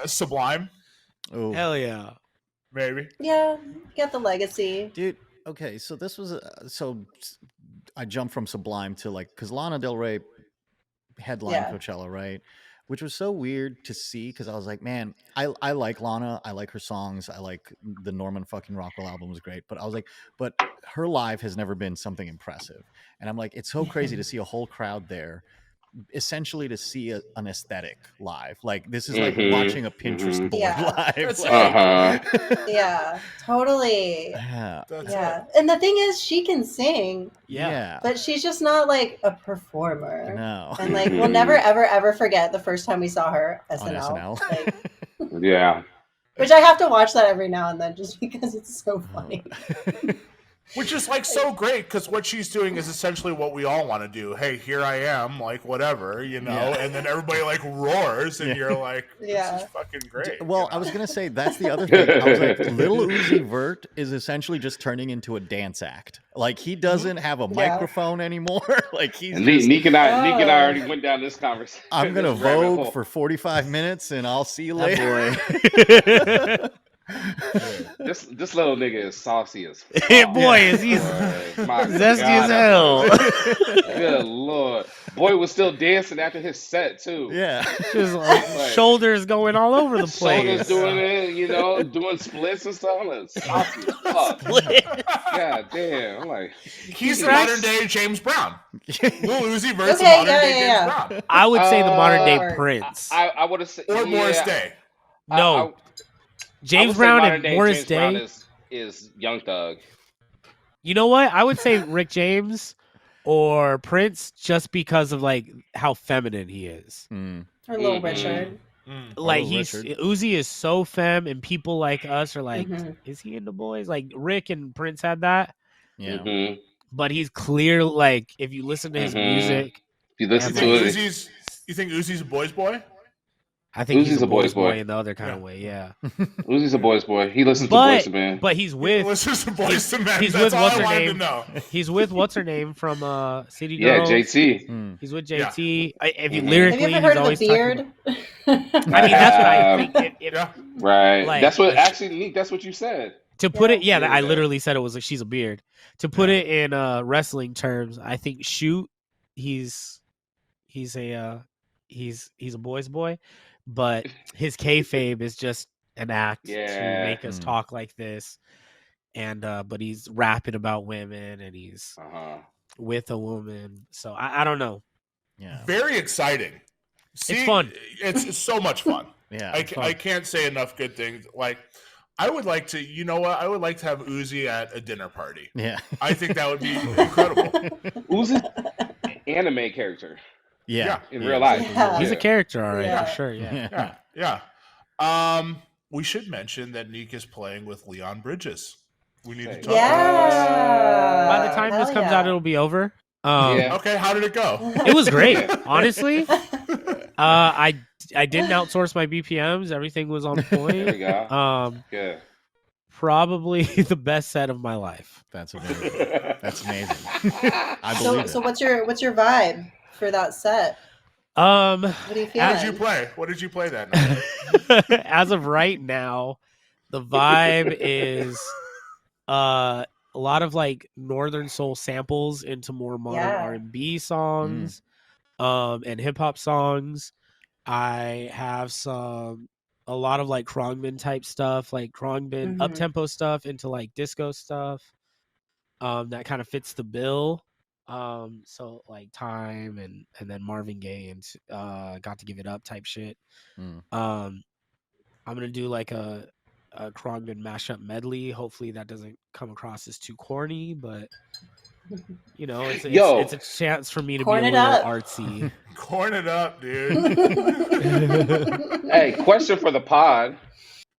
Sublime, Ooh. Hell yeah. maybe. Yeah, get the legacy. Dude, okay, so this was I jumped from Sublime to like because Lana Del Rey headlined Yeah. Coachella, right? Which was so weird to see because I was like, man, I like Lana, I like her songs, I like the Norman fucking Rockwell album was great, but I was like, but her live has never been something impressive, and I'm like, it's so crazy to see a whole crowd there. Essentially to see an aesthetic live, like this is like Mhm, watching a Pinterest mhm. board Yeah. live. That's like- Uh-huh. Yeah, totally. yeah, That's Yeah, and the thing is, she can sing, Yeah. but she's just not like a performer. no, And like, we'll never, ever, ever forget the first time we saw her on SNL. SNL. Like, Yeah. which I have to watch that every now and then just because it's so funny. Which is like so great because what she's doing is essentially what we all want to do. Hey, here I am, like whatever, Yeah. and then everybody like roars, and Yeah. you're like, "This Yeah. is fucking great." Well, I was gonna say that's the other thing. I was like, Little Uzi Vert is essentially just turning into a dance act. Like he doesn't have a Yeah. microphone anymore. Like he's And just, Neek and I Oh. already went down this conversation. I'm gonna this rabbit vogue hole. for 45 minutes and I'll see you That later. This little nigga is saucy as Hey, fuck. boy, is he Boy, my zesty God, as hell. Good lord, boy was still dancing after his set too. Yeah. Just shoulders going all over the Shoulders place. doing it, doing splits and stuff. I'm like, saucy as fuck. God damn, I'm like, He's the Right. modern day James Brown. Lil Uzi versus Okay, modern day yeah. James Brown, I would say the modern day Or- Prince. I would have said or Morris Day. No, I James would say Brown modern and day Morris James Brown Day. is Young Thug. You know what? I would say Rick James or Prince just because of like how feminine he is. Mm. Or Little Mhm. Richard. Like Little he's Richard. Uzi is so femme, and people like us are like, Mhm. is he into boys? Like Rick and Prince had that, Yeah. Mhm. but he's clear. Like if you listen to his Mhm. music, If you listen Yeah, You to think it, you think Uzi's a boy's boy? I think Uzi's he's a a boy's boy's boy boy. in the other kind Yeah. of way. Yeah, Uzi's a boy's boy. He listens But- to Boyz II Men. but he's He with listens to Boys to Men. he's That's with all what's I her wanted name? to know. he's with what's her name from City Yeah, Girls. JT. Mm. He's with Yeah. JT. If you Mhm. lyrically, Have you ever he's heard of always the talking beard? about- I mean, that's what I think. Yeah. Right. Like- that's what actually, Neek, that's what you said. To put it, Yeah. I literally said it was like she's a beard. To put it in wrestling terms, I think Shoot, he he's a boy's boy, but his kayfabe is just an act to Yeah. make us talk like this. And but he's rapping about women and he's with a woman. So I don't know. Yeah. Very exciting. It's fun. It's so much fun. Yeah. I can't say enough good things. Like, I would like to, you know what? I would like to have Uzi at a dinner party. Yeah. I think that would be incredible. Uzi's anime character. Yeah. In real life. Yeah. He's a character, all right, Yeah. for sure. Yeah. Yeah. We should mention that Neek is playing with Leon Bridges. We need to talk about Yeah. By the time this comes out, it'll be over. Yeah. Okay, how did it go? It was great, honestly. I didn't outsource my BPMs. Everything was on point. There we go. Good. Probably the best set of my life. That's amazing. That's amazing. I believe it. So what's your vibe for that set? What do you feel? How did you play? What did you play that night? As of right now, the vibe is a lot of like Northern Soul samples into more modern R&B songs, and hip hop songs. I have a lot of like Krongman type stuff, like Krongman up tempo stuff into like disco stuff. That kind of fits the bill. So like Time and then Marvin Gaye and Got to Give It Up type shit. I'm gonna do like a Krongman mashup medley. Hopefully that doesn't come across as too corny, but you know, it's a chance for me to Corn be a it little up. artsy. Corn it up, dude. Hey, question for the pod.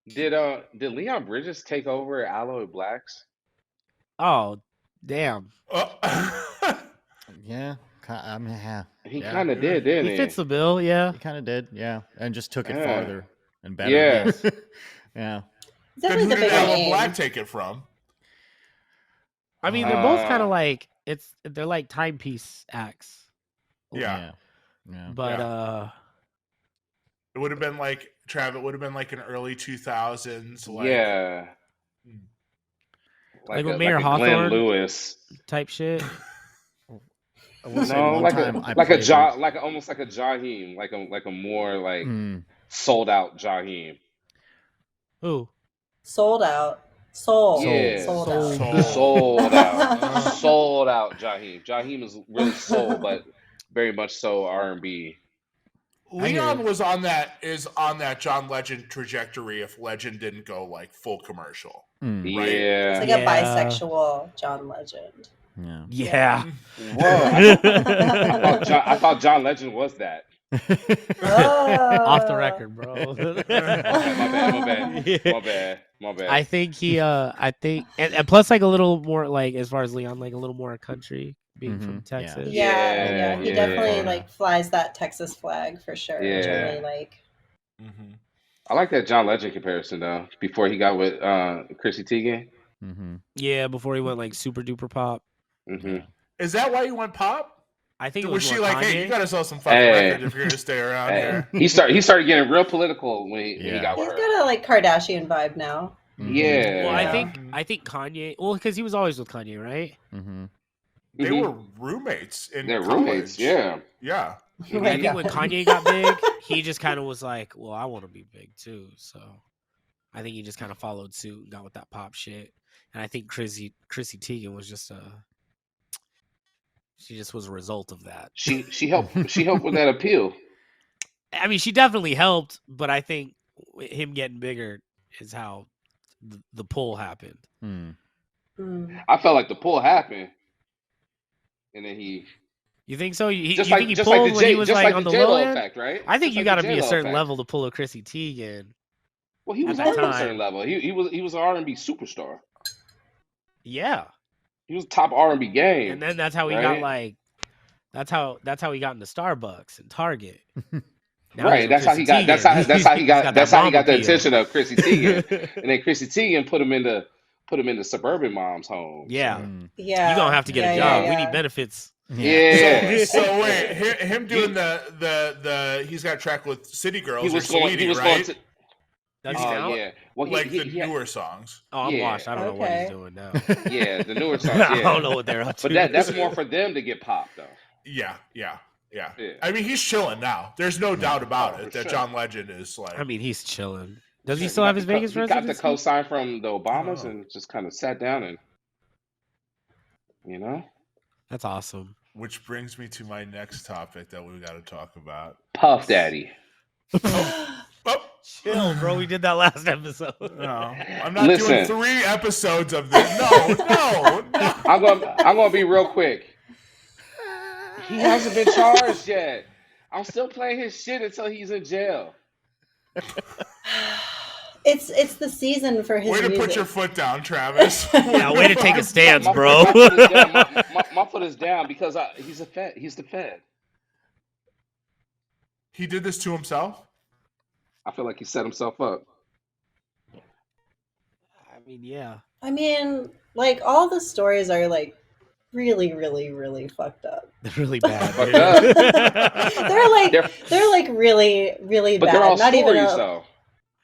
Did Leon Bridges take over Alloy Blacks? Oh, damn. Yeah. I mean, yeah. He kind of did, didn't he? He fits the bill, yeah. He kind of did, yeah. And just took it farther and better. Yeah. Yeah. It's Then definitely who the did bigger Allo name. Black take it from? I mean, they're both kind of like they're like timepiece acts. Yeah. But It would have been like It would have been like an early 2000s. Like, yeah. Like when Mayor Glenn Hawthorne Lewis type shit. I will say No, one like time a I like a played John, like almost like a Jaheim, like a more like sold out Jaheim. Who? Sold out. Sold. Yeah. Sold out. Sold out Jaheim. Jaheim is really soul, but very much so R&B. Leon is on that John Legend trajectory if Legend didn't go like full commercial. Right? Yeah. It's like a bisexual John Legend. Yeah. Whoa. I thought John Legend was that. Off the record, bro. My bad. I think he and plus like a little more like as far as Leon, like a little more country being from Texas. Yeah. He definitely like flies that Texas flag for sure. Yeah. Which I really like. I like that John Legend comparison though. Before he got with Chrissy Teigen. Yeah, before he went like super duper pop. Is that why you went pop? I think it was was she more like, Kanye. hey, you gotta sell some fucking records if you're gonna stay around here? He started getting real political when he got with He's her. got a like Kardashian vibe now. Yeah. Well, I think Kanye. Well, because he was always with Kanye, right? They were roommates in They're college. roommates, yeah. Yeah. I think when Kanye got big, he just kind of was like, well, I want to be big too. So I think he just kind of followed suit and got with that pop shit. And I think Chrissy Teigen was just she just was a result of that. She helped with that appeal. I mean, she definitely helped, but I think him getting bigger is how the pull happened. I felt like the pull happened, and then he. You think so? You Just think like he just pulled like the when he J, was just like like on the the J-Lo low end? effect, right? I think Just you like got to the be a J-Lo certain effect. level to pull a Chrissy Teigen. Well, he was at that already a time. certain level. He was an R&B superstar. Yeah, He was top R&B game. and then that's how he right? got like. That's how he got into Starbucks and Target. Now Right, he's with that's how he Chrissy got. Teigen. That's how he got. He's That's that how he got the mom appeal. attention of Chrissy Teigen, and then Chrissy Teigen put him into suburban moms' homes. Yeah, Yeah. you're gonna have to get a job. We need benefits. Yeah. So wait, him doing the he's got a track with City Girls. He was or going. Sweetie, He was right? going to. Does he now? Yeah. Well, Like the he newer songs. Oh, I'm Yeah. washed. I don't know what he's Okay. doing now. yeah, the newer songs. I Yeah. don't know what they're up to. But that's more for them to get popped though. Yeah. Yeah. Yeah. I mean, he's chilling now. There's no doubt about Oh, it for that sure. John Legend is like. I mean, he's chilling. Does he Sure, still have his Vegas he got the residency? co-sign from the Obamas Oh. and just kind of sat down and, you know, That's awesome. Which brings me to my next topic that we got to talk about. Puff Daddy. Oh, Chill, bro. We did that last episode. no, I'm not Listen. doing 3 episodes of this. No. I'm gonna be real quick. He hasn't been charged yet. I'm still playing his shit until he's in jail. It's the season for his Way to music. put your foot down, Travis. Yeah, way to take a stance, My bro. foot is down. My foot is down because he's a Fed. He's the Fed. He did this to himself? I feel like he set himself up. I mean, yeah. I mean, like all the stories are like really, really, really fucked up. They're really bad. Fucked dude. They're like really, really But bad. they're all Not stories, even though.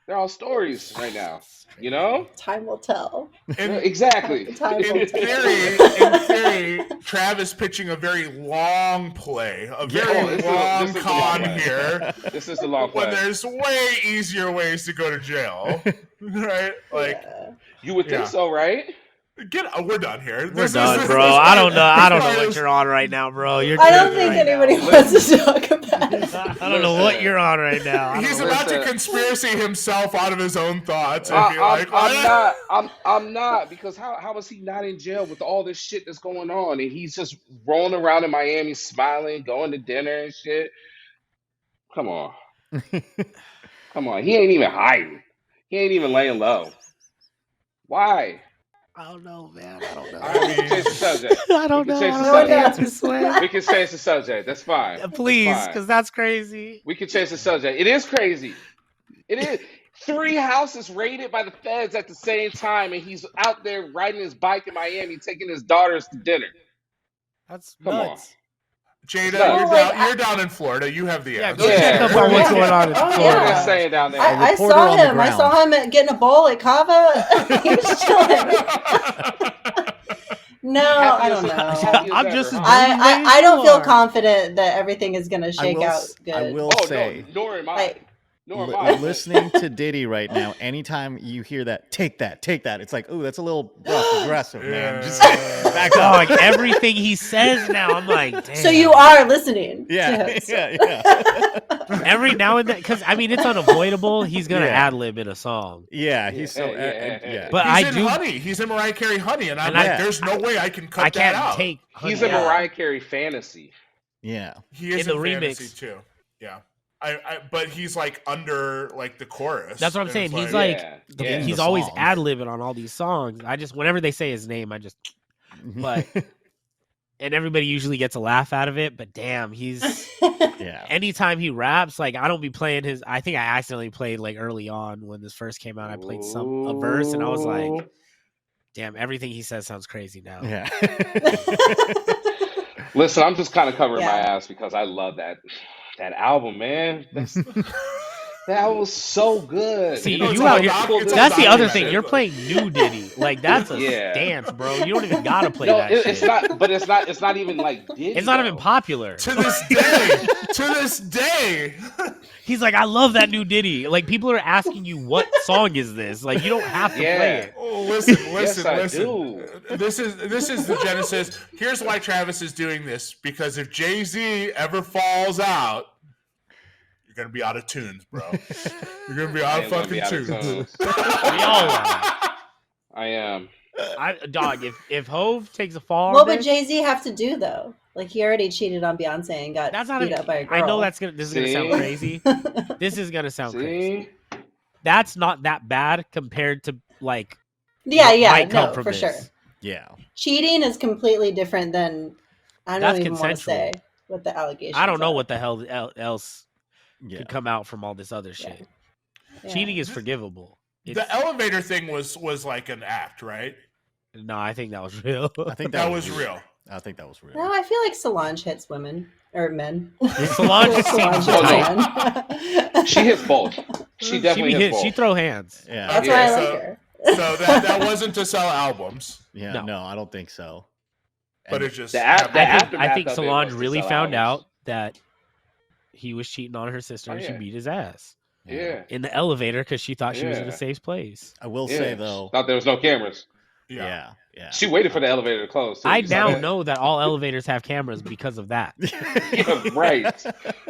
They're all stories right now. You know? time will tell. Exactly. Time will In tell. theory, Travis pitching a very long play, a Yeah, very this long is a con long play. here, This is the long when play. there's way easier ways to go to jail, right? Like, Yeah. You would think Yeah. so, right? we're done here. We're done, bro. I don't know. I don't know what you're on right now, bro. You're I don't tripping think right anybody now. wants to talk about it. I don't know what you're on right now. I He's don't know. about to Listen. conspiracy himself out of his own thoughts. And be like, I'm not because how is he not in jail with all this shit that's going on and he's just rolling around in Miami smiling, going to dinner and shit. Come on. He ain't even hiding. He ain't even laying low. Why? I don't know, man. I don't know. All right, we can change the subject. I don't We know. can change I the don't know the subject. answer, Sway. We can change the subject. That's fine. That's Please, fine. because that's crazy. We can change the subject. It is crazy. It is. 3 houses raided by the feds at the same time, and he's out there riding his bike in Miami, taking his daughters to dinner. That's Come on. nuts. Jada, Well, you're down in Florida. You have the Yeah, answer. go check up on what's going on in Oh, What Florida. are yeah. they saying down there? I reporter saw on the him. I ground. saw him getting a bowl at Kava. He was chilling. No, I don't know. Happy as I'm ever, just as huh? I don't feel confident that everything is going to shake out good. I will Oh, say, no, nor am I. Like, Nor am I. listening to Diddy right now, anytime you hear that, take that, it's like, ooh, that's a little rough, aggressive, man. Just back Oh, up. like everything he says now, I'm like, damn. so you are listening. Yeah, to him, so- yeah. Every now and then, because I mean, it's unavoidable. He's gonna Yeah. ad lib in a song. Yeah, he's so Yeah. But He's I in do. Honey. He's in Mariah Carey Honey, and I'm And like, I- there's no way I can cut I that can't out. take. He's Honey a out. Mariah Carey fantasy. yeah. He is in the fantasy remix. too. Yeah, but he's like under like the chorus. That's what I'm and saying. it's He's like, Yeah. he's the always song. ad libbing on all these songs. I just, whenever they say his name, I just, but, and everybody usually gets a laugh out of it. But damn, he's. yeah. Anytime he raps, like I don't be playing his. I think I accidentally played like early on when this first came out. I played a verse, and I was like, "Damn, everything he says sounds crazy now." Yeah. Listen, I'm just kind of covering my Yeah. ass because I love that album, man. That album was so good. See, You know, it's you all out here. doc- it's all That's the other documented. thing. You're playing new Diddy. Like that's a Yeah. dance, bro. You don't even gotta play No, that it's shit. not. But it's not. It's not even like Diddy. It's not even though. popular. to this day. He's like, I love that new Diddy. Like people are asking you, what song is this? Like you don't have to Yeah. play it. Oh, listen. Yes, I do. This is the genesis. Here's why Travis is doing this, because if Jay-Z ever falls out, you're gonna be out of tunes, bro. You're gonna be I out am of gonna fucking be out of tunes. tunes. We all are. I am. Dog, if Hove takes a fall, What on would this, Jay Z have to do though? Like he already cheated on Beyonce and got that's not beat even, up by a girl. I know this is gonna sound See? crazy. This is gonna sound crazy. See, That's not that bad compared to like yeah, what yeah, might come no, from for this. sure. Yeah. Cheating is completely different than I That's don't even want to consensual. say what the allegations. I don't know are. what the hell else Yeah. could come out from all this other shit. Yeah. Cheating is forgivable. The elevator thing was like an act, right? No, I think that was real. I think That was real. I think that was real. No, I feel like Solange hits women or men. Solange seems Solange tight. hits men. she hits both. She definitely hits both. She throw hands. Yeah. That's Okay, why I so- like her. So that wasn't to sell albums, Yeah. No. I don't think so. but And it just The happened. aftermath I think of it Solange was to really sell found albums. out that he was cheating on her sister, and she yeah. beat his ass Yeah. in the elevator because she thought she was in a Yeah. safe place. I will Yeah. say though, Thought there was no cameras. Yeah. yeah. She waited for the elevator to close. Too. I You saw now that? know that all elevators have cameras because of that. Yeah, right.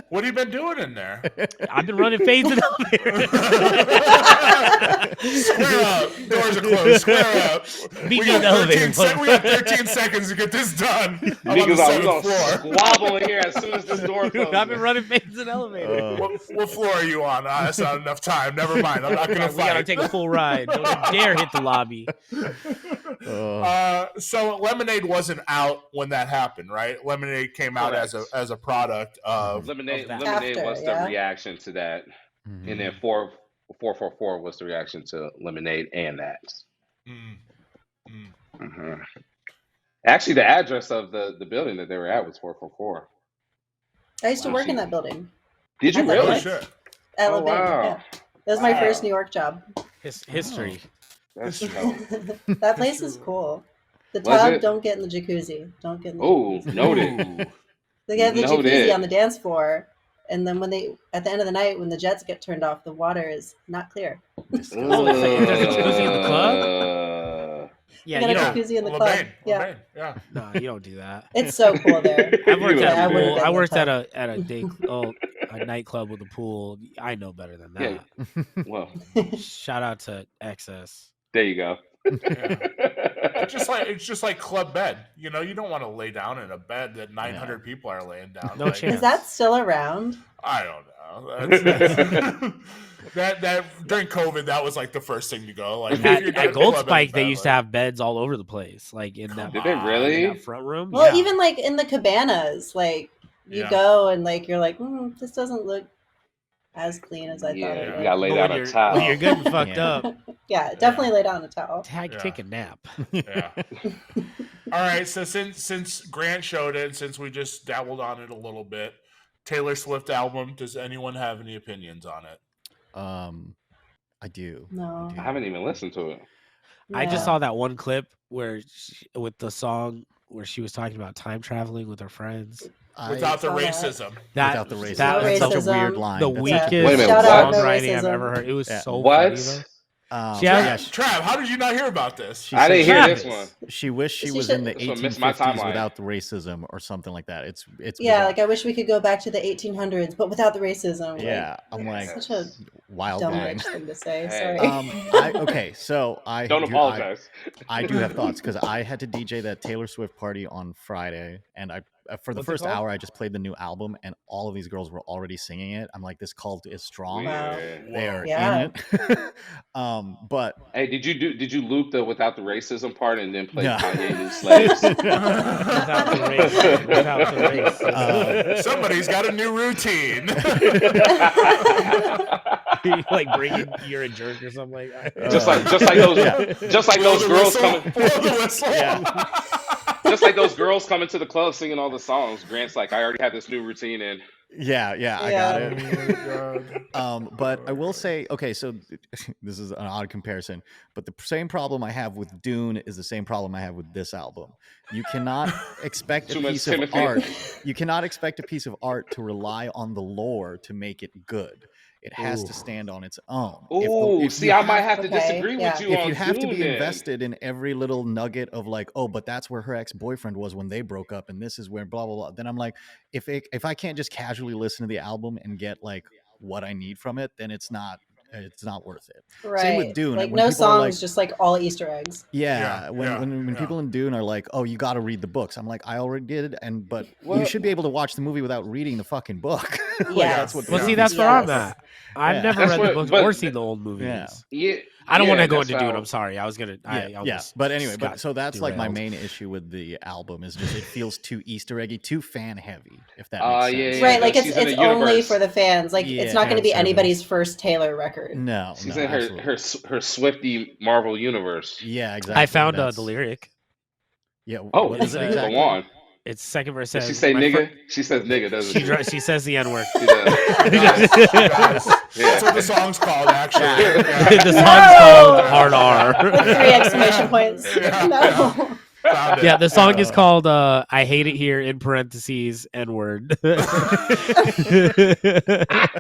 What have you been doing in there? I've been running fades in elevators. Square up. Doors are closed. Square up. Meet We me in the elevator. we got 13 seconds to get this done. I'm on the Niggas are 7th gonna floor. squabble in here as soon as this door closes. I've been running fades in elevators. What floor are you on? That's not enough time. Never mind. I'm not going to We gotta fight. take a full ride. Don't you dare hit the lobby. So Lemonade wasn't out when that happened, right? Lemonade came out Correct. as a product of Lemonade that. Lemonade After, was yeah. the reaction to that. Mhm. And then 444 was the reaction to Lemonade and that. Mhm. Actually, the address of the building that they were at was 444. I used to Wow. work in that building Did you I thought oh really? it was- shit. at Oh, La Bing. wow. Yeah. That was my Wow. first New York job. History. That's That's dope. That place is cool. The Was tub, it? don't get in the jacuzzi. Don't get in the Oh, jacuzzi. noted. They have the Noted. jacuzzi on the dance floor, and then when they at the end of the night when the jets get turned off, the water is not clear. Disgusting. Oh, it's like- there's a jacuzzi in the club? Yeah, They you got a don't. jacuzzi in the Lebain, club. Yeah, Lebain, yeah. No, you don't do that. it's so cool there. I've worked You at don't a do pool. that. I worked at a nightclub with a pool. I know better than Yeah. that. Well, Shout out to XS. there you go. It's just like club bed. You know, you don't want to lay down in a bed that 900 people are laying down. No Like, chance. Is that still around? I don't know. That's- that during COVID, that was like the first thing to go. Like if you're At doing Gold club Spike, bed, they used to like, have beds all over the place, like in that, Come Did they on. really? in that front room. Well, yeah. even like in the cabanas, like you Yeah. go and like you're like, this doesn't look as clean as I thought Yeah, it you would. gotta lay But down when a you're, towel. when you're good and fucked Yeah. up, Yeah, definitely lay down a towel. take a nap. Yeah. All right. So since Grant showed it, since we just dabbled on it a little bit, Taylor Swift album. Does anyone have any opinions on it? I do. No. I haven't even listened to it. I just Yeah. saw that one clip where with the song where she was talking about time traveling with her friends. Without the saw that. racism. Without the racism. That No was That's such a weird racism. line. the That's weakest such a- Wait a minute, Shout out, no songwriting I've racism. ever heard. It was Yeah. so What? funny though. Yeah. yeah, Trav, how did you not hear about this? she I said didn't hear Travis. this one. she wished she She was should- in the This one missed my 1850s timeline. without the racism or something like that. It's Yeah, bizarre. like I wish we could go back to the 1800s, but without the racism. Yeah, I'm like, such a wild dumb line. bitch thing to say. Hey. Sorry. Okay, so Don't apologize. I do have thoughts because I had to DJ that Taylor Swift party on Friday, and I for the What's it first called? hour I just played the new album, and all of these girls were already singing it. I'm like, this cult is strong. Wow. Weird. They are Yeah. in it. But Hey, did you loop the without the racism part and then play No. Kanye New Slaves? Without the race. Without the race. Somebody's got a new routine. You, like bringing you're a jerk or something like that. just like those Yeah. just like Blow those the girls whistle. coming Blow the whistle. just like those girls coming to the club singing all the songs. Grant's like, I already had this new routine in. yeah, I got Yeah. it. But I will say, okay, so this is an odd comparison, but the same problem I have with Dune is the same problem I have with this album. You cannot expect a Too much piece of Timothy. art. You cannot expect a piece of art to rely on the lore to make it good. It has to Ooh. stand on its own. Ooh, see, I might have to Okay, disagree yeah. with you If on you have to Dune be then. invested in every little nugget of like, oh, but that's where her ex-boyfriend was when they broke up, and this is where blah blah blah. Then I'm like, if I can't just casually listen to the album and get like what I need from it, then it's not worth it. Right. Same with Dune. Like When no people are songs, like- just like all Easter eggs. Yeah, when yeah. people in Dune are like, "Oh, you got to read the books," I'm like, "I already did," but you Well- should be able to watch the movie without reading the fucking book. Like, Yes. that's what. Well, the see, movie that's is. where I'm Yes. at. I've Yeah. never That's read what- the books but- or seen the old movies. Yeah. Yeah, I don't want to go that's into Dune. how- I'm sorry. I was gonna. I Yeah, almost but anyway, got but so that's like my derailed. main issue with the album is just it feels too Easter eggy, too fan heavy. If that Oh, makes sense. yeah, yeah. Right, like she's in it's a only universe. for the fans. Like Yeah, it's not going to be fan service. anybody's first Taylor record. No, She's no, in her absolutely. her Swifty Marvel universe. Yeah, exactly. I found That's- the lyric. Yeah. Oh, what is it go exactly? Go on. It's second verse. Does Says, she say "My nigga? She says nigga, doesn't She, she? dr- she says the N word. She does. Guys, Yeah. that's what the song's called, actually. The Yeah. song's called Hard R. With 3 exclamation points. Yeah. No. Found it. Yeah, the song is called "I Hate It Here" in parentheses N-word. I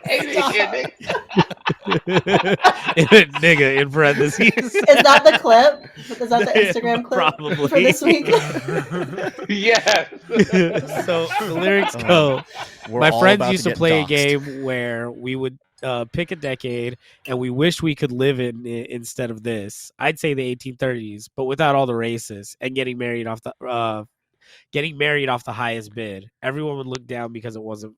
hate it here, nigga. Nigga in parentheses. Is that the clip? Is that the Instagram clip Probably. for this week? Yes. So the lyrics go. We're My all friends about used to to get play a doxxed. game where we would pick a decade and we wish we could live in it instead of this. I'd say the 1830s, but without all the races and getting married off the highest bid. Everyone would look down because it wasn't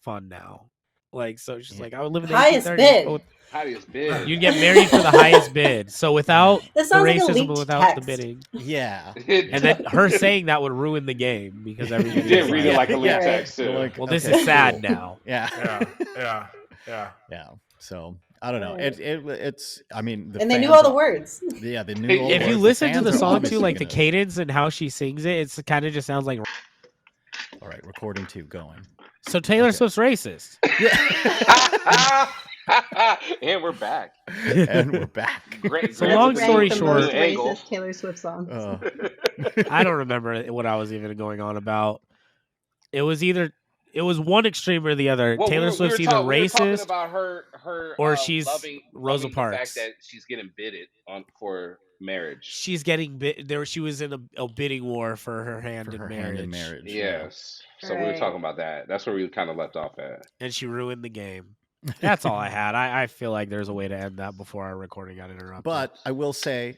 fun now. Like, so it's just Yeah. like I would live in the Highest 1830s. bid. But Highest bid. you'd get married for the highest bid. So without This the sounds like a racism leaked and without the text. bidding. Yeah. And then her saying that would ruin the game because everybody You did was read it like a Yeah. link Right. text too. You're like, well, this okay, is sad cool. now. Yeah. Yeah. So I don't know. Right. It's. I mean, And they knew all the words. Yeah, they knew all the If you words. listen to fans the are song too, obviously like the gonna- cadence and how she sings it, it's kind of just sounds like. All right, recording 2 going. So Taylor Okay. Swift's racist. And we're back. And we're back. Great. So great long with story the short- new angle. Taylor Swift song. I don't remember what I was even going on about. It was one extreme or the other. Well, Taylor Swift's either we were talking racist about her or she's loving Rosa the Parks. fact that she's getting bidded on for marriage. She's getting bit there. She was in a bidding war for her hand For in her marriage, hand in marriage. Yes. So we were Right. talking about that. That's where we kind of left off at. and she ruined the game. That's all I had. I feel like there's a way to end that before our recording got interrupted. But I will say,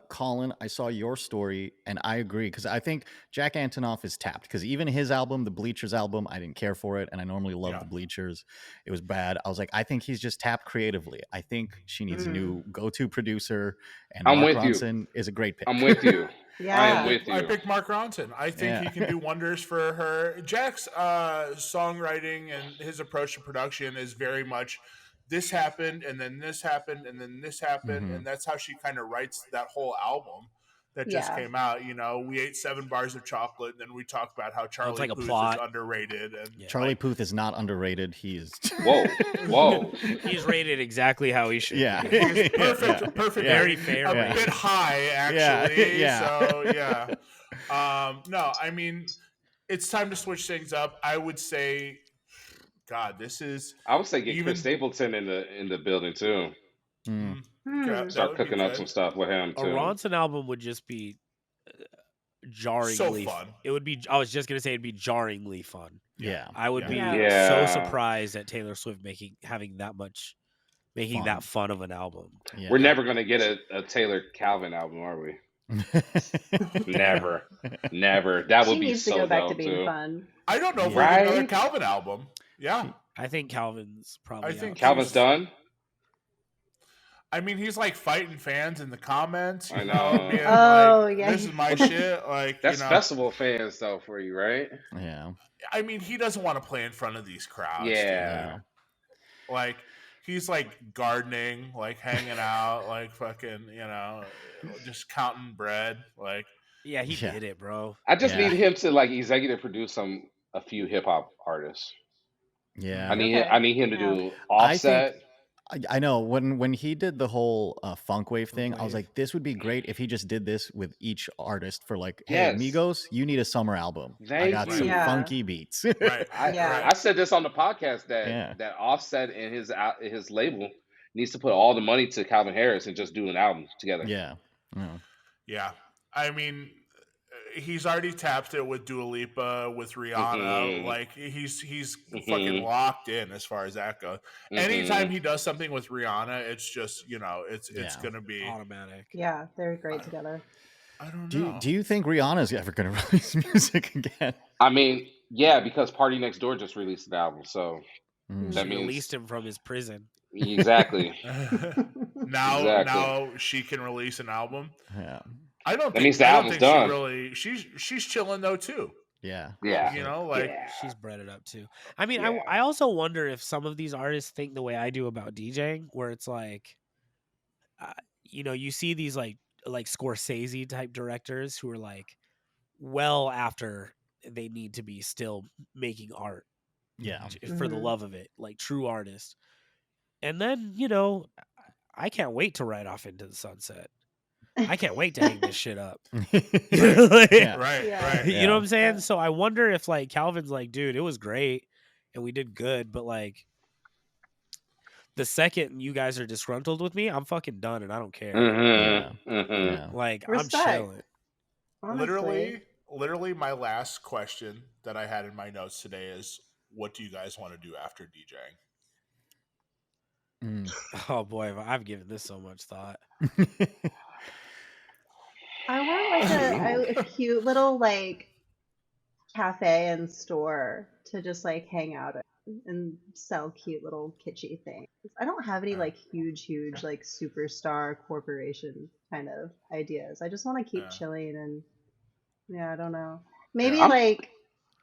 Colin, I saw your story and I agree because I think Jack Antonoff is tapped because even his album, the Bleachers album, I didn't care for it. And I normally love the Bleachers. It was bad. I was like, I think he's just tapped creatively. I think she needs a new go-to producer. And I'm Mark with you. Ronson is a great pick. I'm with you. I Yeah. am with you. I picked Mark Ronson. I think Yeah. he can do wonders for her. Jack's songwriting and his approach to production is very much this happened and then this happened and then this happened, Mhm. and that's how she kind of writes that whole album that just Yeah. came out. You know, we ate 7 bars of chocolate, and then we talked about how Charlie like a Puth plot. is underrated. And Yeah. Charlie Puth is not underrated. He is. Whoa. He's rated exactly how he should. Yeah. be. He's perfect, Yeah. perfect, Yeah. Very fair a rating. bit high Yeah. actually. Yeah. So yeah, no, I mean, it's time to switch things up. I would say, God, this is I would say get Even- Chris Stapleton in the building too. Mm. that Start would be cooking up good. some stuff with him A too. Ronson album would just be jarringly fun. It would be. I was just gonna say it'd be jarringly fun. Yeah. I would be Yeah. so surprised at Taylor Swift making Fun. that fun of an album. Yeah. We're never gonna get a Taylor Calvin album, are we? Never. That would She be needs so to go back dope to being too. fun. I don't know if Yeah. we're getting another Right? Calvin album. Yeah, I think Calvin's probably. I think out. Calvin's done. I mean, he's like fighting fans in the comments. I you know. being Oh, like, yeah. this is my shit. Like, That's you know, festival fans though for you, right? Yeah. I mean, he doesn't want to play in front of these crowds. Yeah. dude. Like, he's like gardening, like hanging out, like fucking, just counting bread. Like, Yeah, he Yeah. did it, bro. I just Yeah. need him to like executive produce a few hip hop artists. Yeah. I need Okay. him to do I think- Offset. I know when he did the whole funk wave thing, I was wave. like, this would be great if he just did this with each artist for like, hey, Yes. Migos, you need a summer album. I Thank got you. some Yeah. funky beats. right. Yeah. I said this on the podcast that Yeah. that Offset and his label needs to put all the money to Calvin Harris and just do an album together. Yeah. Yeah. Yeah. I mean, he's already tapped it with Dua Lipa, with Rihanna. Mhm. Like, he's Mhm. fucking locked in as far as that goes. Mhm. Anytime he does something with Rihanna, it's just, it's Yeah. gonna be. Automatic. Yeah, they're great together. I don't Do know. you think Rihanna's ever going to release music again? I mean, yeah, because Party Next Door just released an album, so Mm. that She means released him from his prison. exactly. now, Exactly. now she can release an album. Yeah. I don't That think. means the I don't album's think done. she really. She's chilling though too. Yeah. Yeah. Like. Yeah. She's bred it up too. I mean, Yeah. I also wonder if some of these artists think the way I do about DJing, where it's like, you see these like Scorsese type directors who are like, well after they need to be still making art Yeah. for the Mhm. love of it, like true artists. And then I can't wait to ride off into the sunset. I can't wait to hang this shit up. Yeah. Right, Yeah. right. You know what I'm saying? Yeah. So I wonder if like Calvin's like, dude, it was great and we did good, but like the second you guys are disgruntled with me, I'm fucking done and I don't care. Yeah. Mm-hmm. Like Respect. I'm chilling. Honestly. Literally, my last question that I had in my notes today is, what do you guys want to do after DJing? Mm. Oh boy, I've given this so much thought. I want like a cute little like cafe and store to just like hang out at and sell cute little kitschy things. I don't have any like huge like superstar corporation kind of ideas. I just want to keep chilling and I don't know. Maybe Yeah.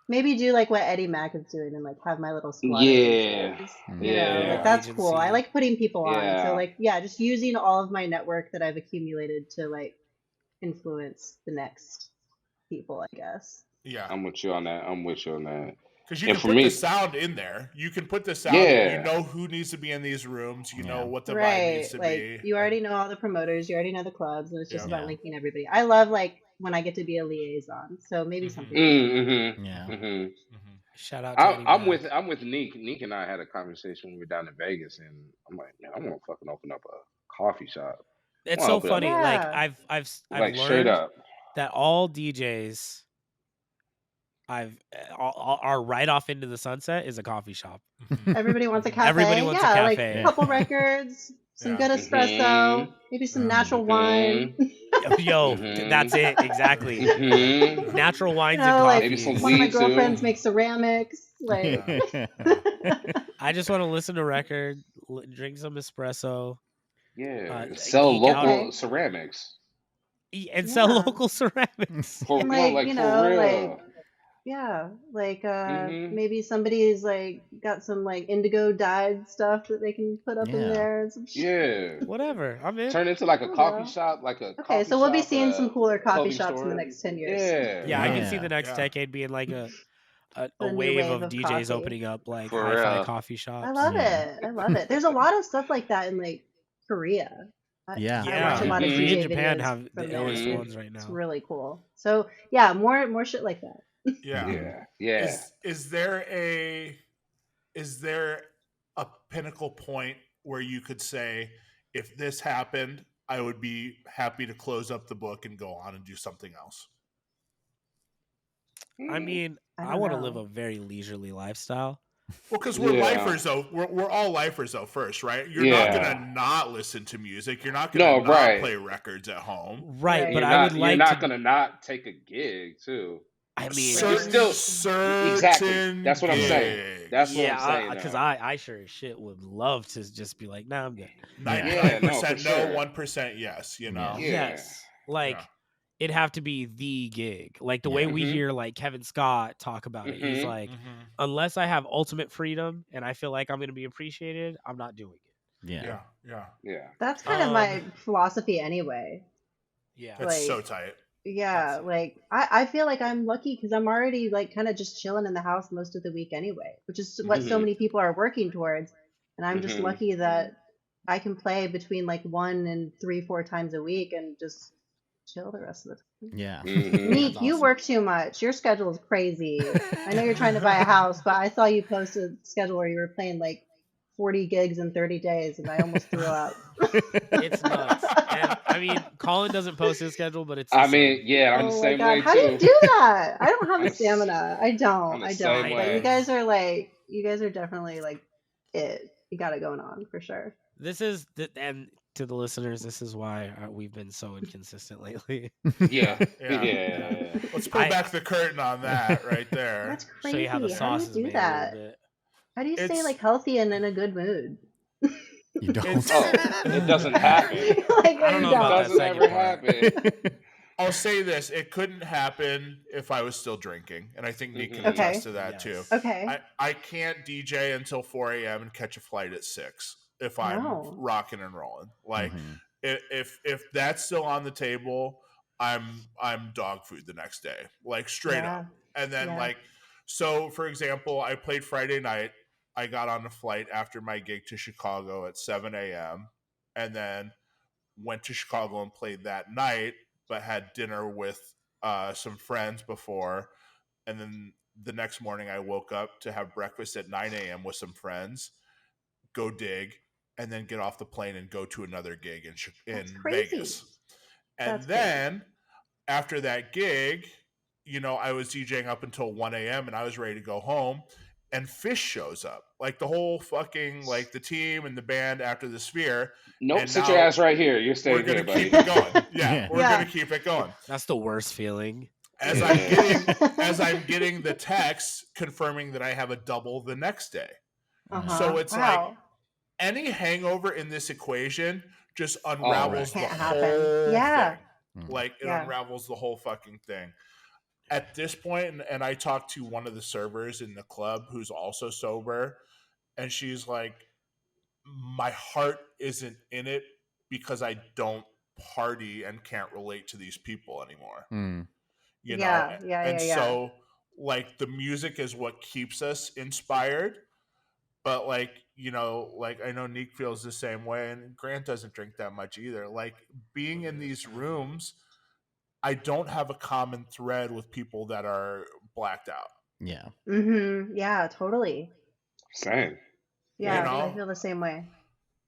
maybe do like what Eddie Mack is doing and like have my little squad of Yeah. DJs. Yeah. Like that's cool. I Agency. like putting people on. Yeah. So like just using all of my network that I've accumulated to like influence the next people, I guess. Yeah. I'm with you on that. Because you And can for put me- the sound in there. You can put the sound Yeah. in. You know who needs to be in these rooms. You know what the vibe Right. needs to Like be. you already know all the promoters, you already know the clubs, and it's just Yeah. about linking everybody. I love like when I get to be a liaison. So maybe something. Mm-hmm. Yeah. Mm-hmm. Shout out to Eddie I'm Mack. with Neek. Neek and I had a conversation when we were down in Vegas, and I'm like, man, I want to fucking open up a coffee shop. It's Wanna so open up- funny. Like Yeah. I've like straight learned up. that all DJs are right off into the sunset is a coffee shop. Everybody wants a cafe. Everybody wants a Like cafe. a couple records, some good espresso, maybe some natural wine. Yo, Mhm. that's it exactly. Mhm. Natural wines You know, and like Maybe some coffees. one of my weed, too. girlfriends makes ceramics. Like I just want to listen to record, drink some espresso, Yeah. Sell geek out. local ceramics. And sell Yeah. local ceramics. For And, no, like, like you for know, real. like like Mhm. maybe somebody's like got some like indigo dyed stuff that they can put up in Yeah. there and some Yeah. Whatever. I'm in. Turn into like a There we coffee go. shop, like a Okay, coffee so we'll be shop, seeing some cooler coffee clothing shops in the store. next 10 years. Yeah, I can see Yeah. the next Yeah. decade being like a The new wave wave of of DJs coffee. opening up like For hi-fi real. coffee shops. I love Yeah. it. I love it. There's a lot of stuff like that in like Korea. Yeah. I watch a lot of Mhm. Korea DJ and Japan videos have the from illest there. ones right It's now. really cool. So yeah, more shit like that. Yeah. Yeah. Is there a pinnacle point where you could say, if this happened, I would be happy to close up the book and go on and do something else? I mean, I I don't want to know. live a very leisurely lifestyle. Well, because we're Yeah. lifers though. We're all lifers though. First, right? You're not Yeah. gonna not listen to music. You're not gonna No, not right. play records at home. Right, Right. but You're I would not like you're not to gonna not take a gig too. I mean, But you're Certain, still exactly. certain That's what I'm saying. gigs. That's what I'm yeah, saying. because though. I sure as shit would love to just be like, nah, I'm good. 99% Yeah, no, for sure. 1% yes. You know. Yeah. Yes, like it'd have to be the gig. Like the way we Mhm. hear like Kevin Scott talk about it. He's Mhm. like, Mhm. unless I have ultimate freedom and I feel like I'm going to be appreciated, I'm not doing it. Yeah. Yeah. That's kind of my philosophy anyway. Yeah. That's Like, so tight. Yeah, like I feel like I'm lucky because I'm already like kind of just chilling in the house most of the week anyway, which is what so Mhm. many people are working towards. And I'm just Mhm. lucky that I can play between like 1 and 3-4 times a week and just chill the rest of the time. Yeah. Mhm. Meek, That's you awesome. work too much. Your schedule is crazy. I know you're trying to buy a house, but I saw you post a schedule where you were playing like 40 gigs in 30 days, and I almost threw up. It's nuts. And I mean, Colin doesn't post his schedule, but it's the I same. mean, yeah, I'm the Oh my same God, way how do too. you do that? I don't have I'm the the s- stamina. I I'm don't. the I same don't. But you way. guys are like, you guys are definitely like it. You got it going on for sure. This is and to the listeners, this is why we've been so inconsistent lately. Yeah. Yeah. Yeah. Let's pull back the curtain on that right there. That's Show crazy. you how the How sauce do is you do made a little that? bit. How do you stay It's- like healthy and in a good mood? You don't. Oh, it doesn't happen. Like, I don't know you about that Doesn't second ever part. happen. I'll say this: it couldn't happen if I was still drinking, and I think Nick can Mhm. Okay. attest to that Yes. too. Okay. I can't DJ until 4 a.m. and catch a flight at 6 if I'm No. rocking and rolling. Like Mhm. if that's still on the table, I'm dog food the next day, like straight Yeah. up. And then Yeah. like, so for example, I played Friday night. I got on a flight after my gig to Chicago at 7 a.m. and then went to Chicago and played that night, but had dinner with some friends before. And then the next morning I woke up to have breakfast at 9 a.m. with some friends, go dig, and then get off the plane and go to another gig in Vegas. And then after that gig, I was DJing up until 1 a.m. and I was ready to go home. And Fish shows up, like the whole fucking, like the team and the band after the Sphere. Nope, and sit your ass right here. You're staying we're here, gonna buddy. keep it going. We're gonna keep it going. That's the worst feeling. As I'm getting the text confirming that I have a double the next day. So it's like any hangover in this equation just unravels the whole thing. Like it unravels the whole fucking thing. At this point, and I talked to one of the servers in the club who's also sober, and she's like, my heart isn't in it because I don't party and can't relate to these people anymore. So like the music is what keeps us inspired, but like I know Neek feels the same way, and Grant doesn't drink that much either. Like being in these rooms, I don't have a common thread with people that are blacked out. Yeah. Yeah, totally. Same. Yeah, I feel the same way.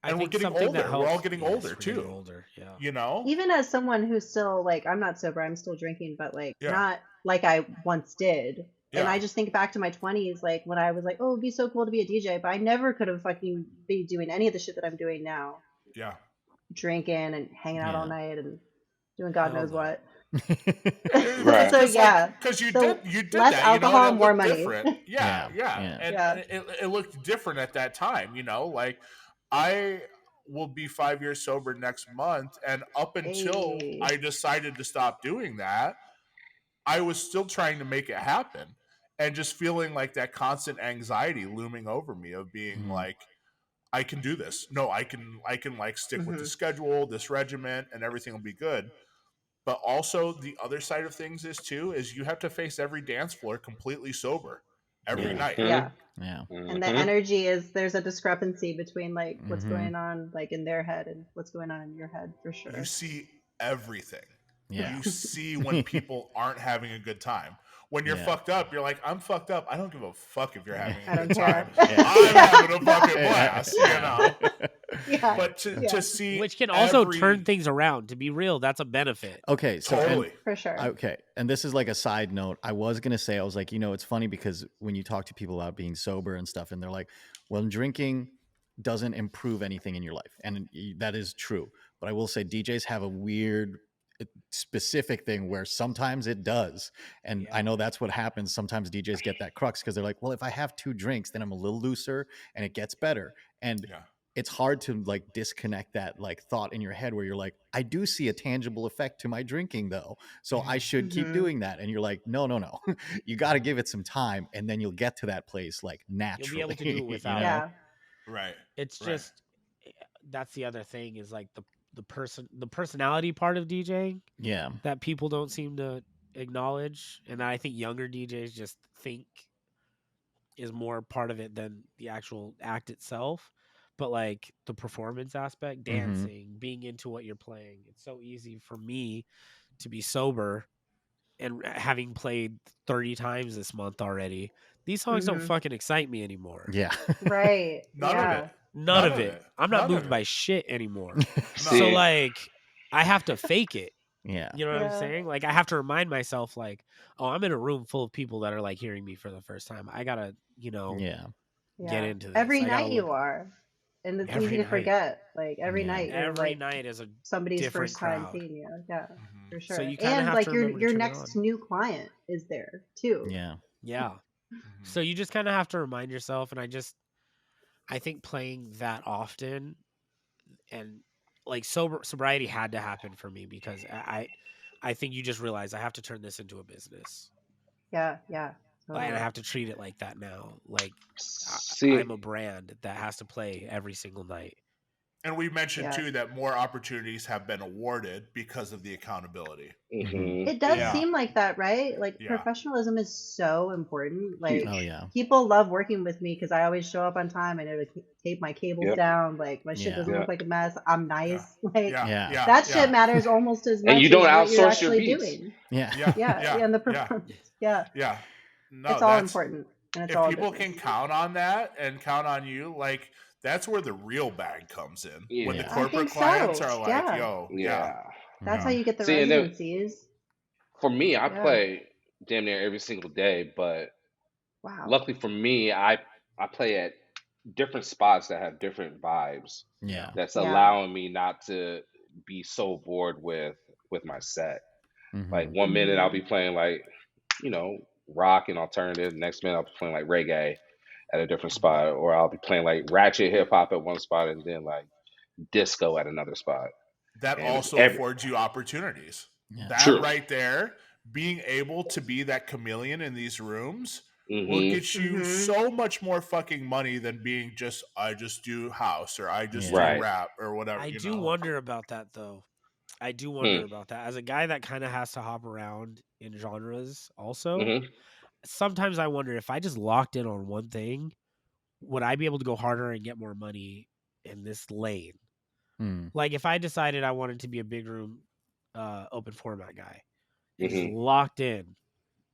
And we're getting older. We're all getting older too. Yeah. Even as someone who's still like, I'm not sober, I'm still drinking, but like not like I once did. And I just think back to my 20s, like when I was like, oh, it'd be so cool to be a DJ, but I never could have fucking be doing any of the shit that I'm doing now. Yeah. Drinking and hanging out all night and doing God knows what. Right. So because you did less that, alcohol, more money. Different. And it looked different at that time. Like I will be 5 years sober next month, and up until I decided to stop doing that, I was still trying to make it happen, and just feeling like that constant anxiety looming over me of being like, I can do this. No, I can like stick with the schedule, this regiment, and everything will be good. But also the other side of things is you have to face every dance floor completely sober every night. Yeah. Mm-hmm. And the energy there's a discrepancy between like what's going on like in their head and what's going on in your head, for sure. You see everything. Yeah. You see when people aren't having a good time. When you're fucked up, you're like, I'm fucked up. I don't give a fuck if you're having a good time. I'm having a fucking blast, But to see, which can also turn things around. To be real, that's a benefit. Okay, so totally. For sure. Okay, and this is like a side note. I was gonna say, I was like, it's funny because when you talk to people about being sober and stuff, and they're like, well, drinking doesn't improve anything in your life, and that is true. But I will say, DJs have a weird specific thing where sometimes it does, and I know that's what happens. Sometimes DJs get that crux because they're like, well, if I have 2 drinks, then I'm a little looser and it gets better. And it's hard to like disconnect that like thought in your head where you're like, I do see a tangible effect to my drinking though, so I should keep doing that. And you're like, no, you got to give it some time, and then you'll get to that place like naturally. You'll be able to do it without. Right. It's just that's the other thing is like the personality part of DJing. That people don't seem to acknowledge, and I think younger DJs just think is more part of it than the actual act itself. But like the performance aspect, dancing, being into what you're playing. It's so easy for me to be sober and having played 30 times this month already. These songs don't fucking excite me anymore. Right. None of it. None of it. I'm not moved by shit anymore. So like I have to fake it. You know what I'm saying? Like I have to remind myself like, oh, I'm in a room full of people that are like hearing me for the first time. I gotta, get into this. Every night you are. And it's easy to forget. Like every night. Every night is somebody's different first time crowd. seeing you. Yeah. For sure. So you and have like to your next new client is there too. Yeah. So you just kind of have to remind yourself, and I think playing that often and like sobriety had to happen for me because I think you just realize I have to turn this into a business. Yeah. And I have to treat it like that now. Like I'm a brand that has to play every single night. And we mentioned Yeah. too that more opportunities have been awarded because of the accountability. Hmm. It does Yeah. seem like that, right? Like Yeah. professionalism is so important. Like Oh yeah. people love working with me because I always show up on time. I know to tape my cables Yep. down. Like my shit Yeah. doesn't Yeah. look like a mess. I'm nice. Like Yeah. Yeah. Yeah. that Yeah. shit matters almost as And much you don't as what you're outsource your actually beats. doing. Yeah. Yeah. Yeah, Yeah. and the Yeah. performance. Yeah, Yeah. No, it's all that's important and it's if all people business. can count on that and count on you, like that's where the real bag comes in. When the Yeah. I corporate think clients so. are like, Yeah, "Yo, yeah, Yeah. that's how yeah, you get the See, and then residencies. for me, I Yeah. play damn near every single day, but Wow. luckily for me, I play at different spots that have different vibes. Yeah. That's Yeah. allowing me not to be so bored with my set. Like Mm-hmm. one minute I'll Hmm. be playing like, rock and alternative. Next minute I'll be playing like reggae at a different spot, or I'll be playing like ratchet hip hop at one spot and then like disco at another spot. that And it's also every affords you opportunities. Yeah. That true. right there, being able to be that chameleon in these rooms will Hmm. get you Hmm. so much more fucking money than being just I just do house or I just do Yeah. Right. rap or whatever, I you do know. wonder about that though. I do Hmm. wonder about that. As a guy that kind of has to hop around in genres also, Hmm. sometimes I wonder if I just locked in on one thing, would I be able to go harder and get more money in this lane? Mm. Like if I decided I wanted to be a big room open format guy and just Hmm. locked in,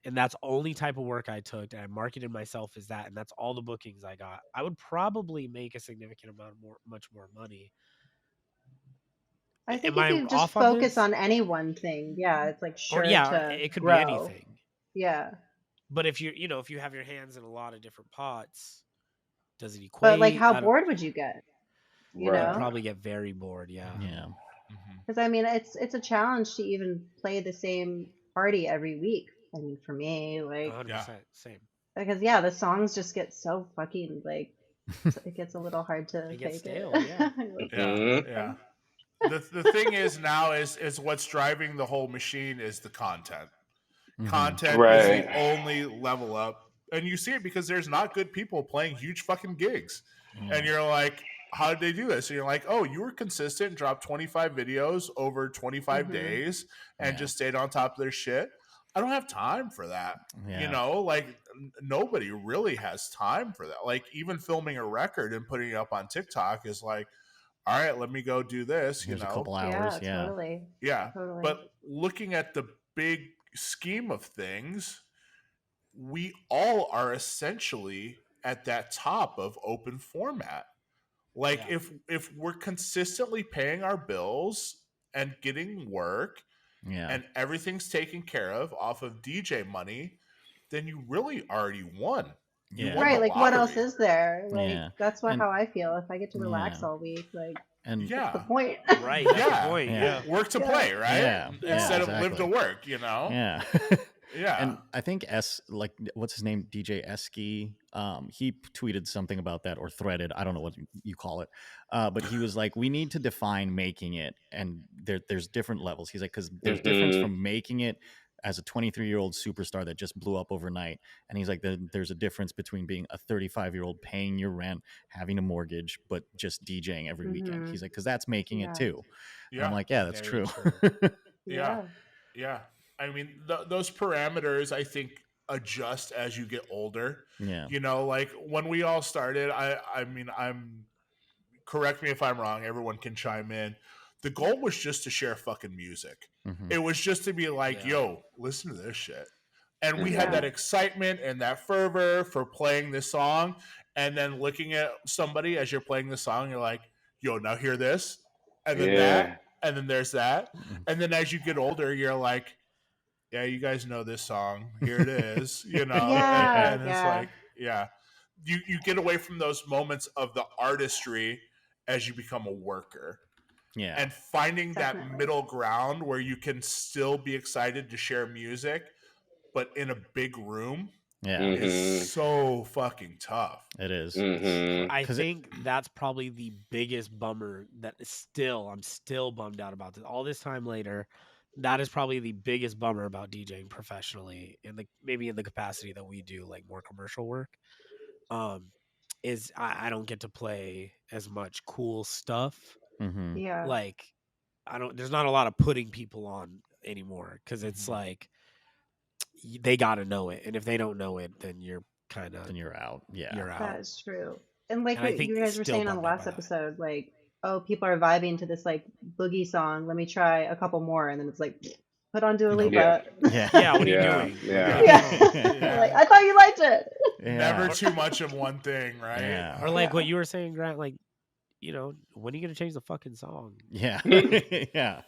and that's only type of work I took, and I marketed myself as that, and that's all the bookings I got, I would probably make a significant amount much more money. I think Am if I you just off on focus this? on any one thing, yeah, it's like Or sure yeah, to it could be grow. anything. Yeah. But if if you have your hands in a lot of different pots, does it But like equate? how I don't. bored would you get? You I'd Right. know? probably get very bored. Yeah, Yeah. Mhm. Because I mean, it's a challenge to even play the same party every week. I mean, for me, like, 100% same. because yeah, the songs just get so fucking like it gets a little hard to It gets fake it. stale. Yeah. Like, Yeah, Hmm. yeah. The thing is now is what's driving the whole machine is the content. Mm-hmm. Content is the Right. only level up. And you see it because there's not good people playing huge fucking gigs. And Yeah. you're like, how did they do this? And you're like, oh, you were consistent, dropped 25 videos over 25 hmm days and Yeah. just stayed on top of their shit. I don't have time for that. You Yeah. know, like nobody really has time for that. Like even filming a record and putting it up on TikTok is like, all right, let me go do this, you Here's a know. couple hours. Yeah, Yeah. totally, Yeah. totally. But looking at the big scheme of things, we all are essentially at that top of open format. Like Yeah. if we're consistently paying our bills and getting work Yeah. and everything's taken care of off of DJ money, then you really already won. You Yeah. won the Right, like what else lottery. is there? Like Yeah. that's what And how I feel. If I get to relax yeah. all week, like And what's the Yeah. point? Right. That's the Yeah. point. yeah. Yeah. Work to Yeah. play, right? Yeah. Yeah. Instead of live to Exactly. work, you know? Yeah. Yeah. And I think like what's his name, DJ Esky, he tweeted something about that or threaded, I don't know what you call it, but he was like, we need to define making it, and there's different levels. He's like, because there's difference Hmm. from making it as a 23-year-old superstar that just blew up overnight, and he's like, there's a difference between being a 35-year-old paying your rent, having a mortgage, but just DJing every weekend. hmm He's like, because that's making it Yeah. too. And I'm Yeah. like, yeah, that's Very true. true. Yeah. Yeah. Yeah. I mean, those parameters, I think, adjust as you get older. Yeah. You know, like when we all started, I mean, correct me if I'm wrong, everyone can chime in. The goal was just to share fucking music. Hmm. It was just to be like, Yeah. yo, listen to this shit. And we had Yeah. that excitement and that fervor for playing this song. And then looking at somebody as you're playing the song, you're like, yo, now hear this. And then that. Yeah. And then there's that. And then as you get older, you're like, yeah, you guys know this song. Here it is, you know, Yeah. and it's Yeah. like, yeah, you get away from those moments of the artistry as you become a worker Yeah. and finding that Definitely. middle ground where you can still be excited to share music, but in a big room Yeah. Hmm. is so fucking tough. It is. Hmm. I 'Cause think that's probably the biggest bummer that is I'm still bummed out about this. All this time later, that is probably the biggest bummer about DJing professionally maybe in the capacity that we do like more commercial work. is I don't get to play as much cool stuff. Mm-hmm. Yeah. Like there's not a lot of putting people on anymore because it's like they got to know it, and if they don't know it, then you're kind of Then you're out. Yeah. you're out. That is true. And like And I what think you guys were still saying on the bummed out by last that. episode, like, oh, people are vibing to this like boogie song. Let me try a couple more, and then it's like, put on Dua Nope. Lipa. Yeah. Yeah, what are you Yeah, doing? yeah. Like, Yeah. Like, I thought you liked it. Never Yeah. too much of one thing, right? Yeah. or like Yeah. what you were saying, Grant. Like, when are you gonna change the fucking song? Yeah. Yeah.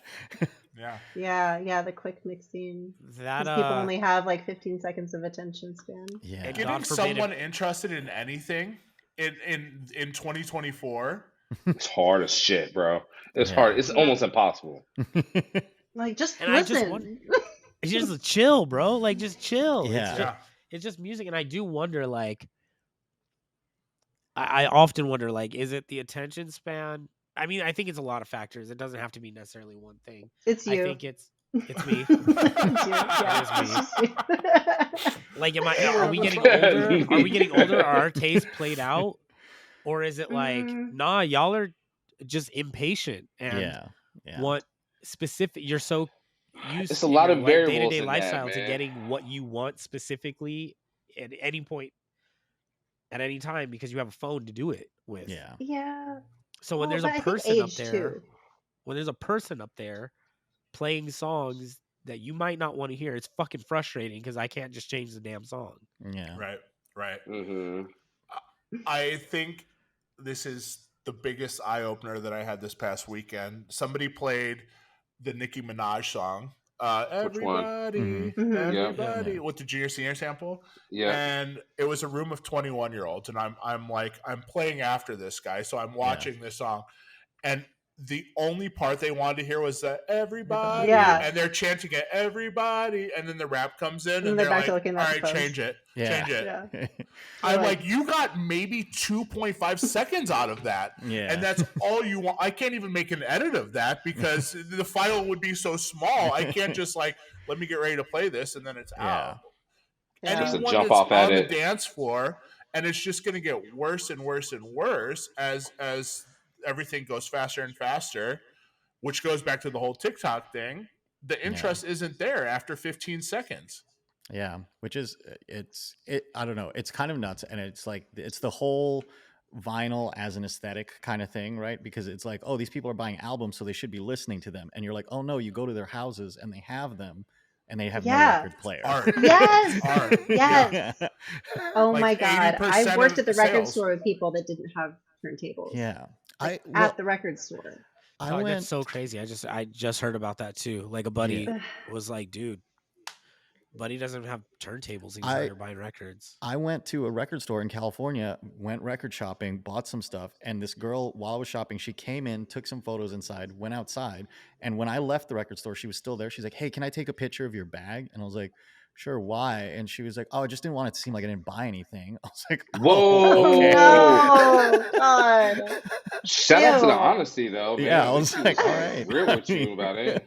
Yeah. The quick mixing. That Because people only have like 15 seconds of attention span. Yeah. And Getting God forbid someone interested in anything in 2024. It's hard as shit, bro. It's Yeah. hard. It's Yeah. almost impossible. Like, just And I just listen. wonder- it's just chill, bro. Like, just chill. Yeah. It's just music, and I do wonder, like, I often wonder, like, is it the attention span? I mean, I think it's a lot of factors. It doesn't have to be necessarily one thing. It's you. I think it's me. It's you. Yeah, It is me. it's just you. Like, are we getting older? Are we getting older? Are our tastes played out? Or is it like, nah, y'all are just impatient and Yeah. want specific? You're so used It's a in lot your of variables day-to-day in that, lifestyle to man. getting what you want specifically at any point, at any time, because you have a phone to do it with. Yeah. Yeah. So when there's but a I think person up age, there, too. when there's a person up there playing songs that you might not want to hear, it's fucking frustrating because I can't just change the damn song. Yeah. Right. Mm-hmm. I think this is the biggest eye opener that I had this past weekend. Somebody played the Nicki Minaj song, Which one? "Everybody, Mhm. Everybody," Yeah. with the junior senior sample. Yeah. And it was a room of 21-year-olds, and I'm playing after this guy, so I'm watching this song, and the only part they wanted to hear was that everybody, Yeah. and they're chanting it, everybody, and then the rap comes in, And and they're they're back like, to all looking at the right, phones. change it. Yeah. Yeah. I'm Like- like, you got maybe 2.5 seconds out of that. Yeah. And that's all you want. I can't even make an edit of that because the file would be so small. I can't just like, let me get ready to play this and then it's out. Yeah. Just a Anyone jump that's off at on the it. dance floor, and it's just going to get worse and worse and worse as everything goes faster and faster, which goes back to the whole TikTok thing. The interest isn't there after 15 seconds. Yeah, which is I don't know, it's kind of nuts, and it's like it's the whole vinyl as an aesthetic kind of thing, right? Because it's like, oh, these people are buying albums, so they should be listening to them, and you're like, oh no, you go to their houses and they have them, and they have no record player. Art. Yes. Art. Yes. Yeah. Oh Like my God. 80% I worked of at the record sales. store with people that didn't have turntables. Yeah. Like, at the record store. I Dog, went that's so crazy. I just heard about that too. Like a buddy was like, dude, buddy doesn't have turntables. He's out here buying records. I went to a record store in California, went record shopping, bought some stuff, and this girl, while I was shopping, she came in, took some photos inside, went outside, and when I left the record store, she was still there. She's like, hey, can I take a picture of your bag? And I was like, sure, why? And she was like, oh, I just didn't want it to seem like I didn't buy anything. I was like, Whoa. okay. Oh, God. Shout out to the Ew. honesty, though. Man. Yeah, I At was least like, he all right. real with you about it.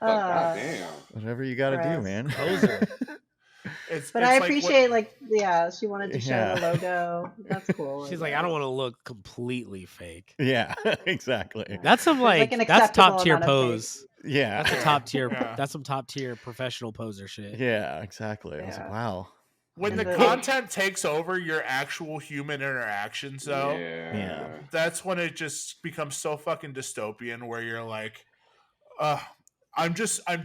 Goddamn. Whatever you got to do, Gross. man. Poser. But I appreciate, she wanted to show the logo. That's cool. She's like, I don't want to look completely fake. Yeah, exactly. That's some There's, like, an that's top tier acceptable amount of pose. Yeah. That's a top tier. Yeah. That's some top tier professional poser shit. Yeah, exactly. I was like, Yeah. wow. When the And content takes over your actual human interactions, though, Yeah. that's when it just becomes so fucking dystopian where you're like, I'm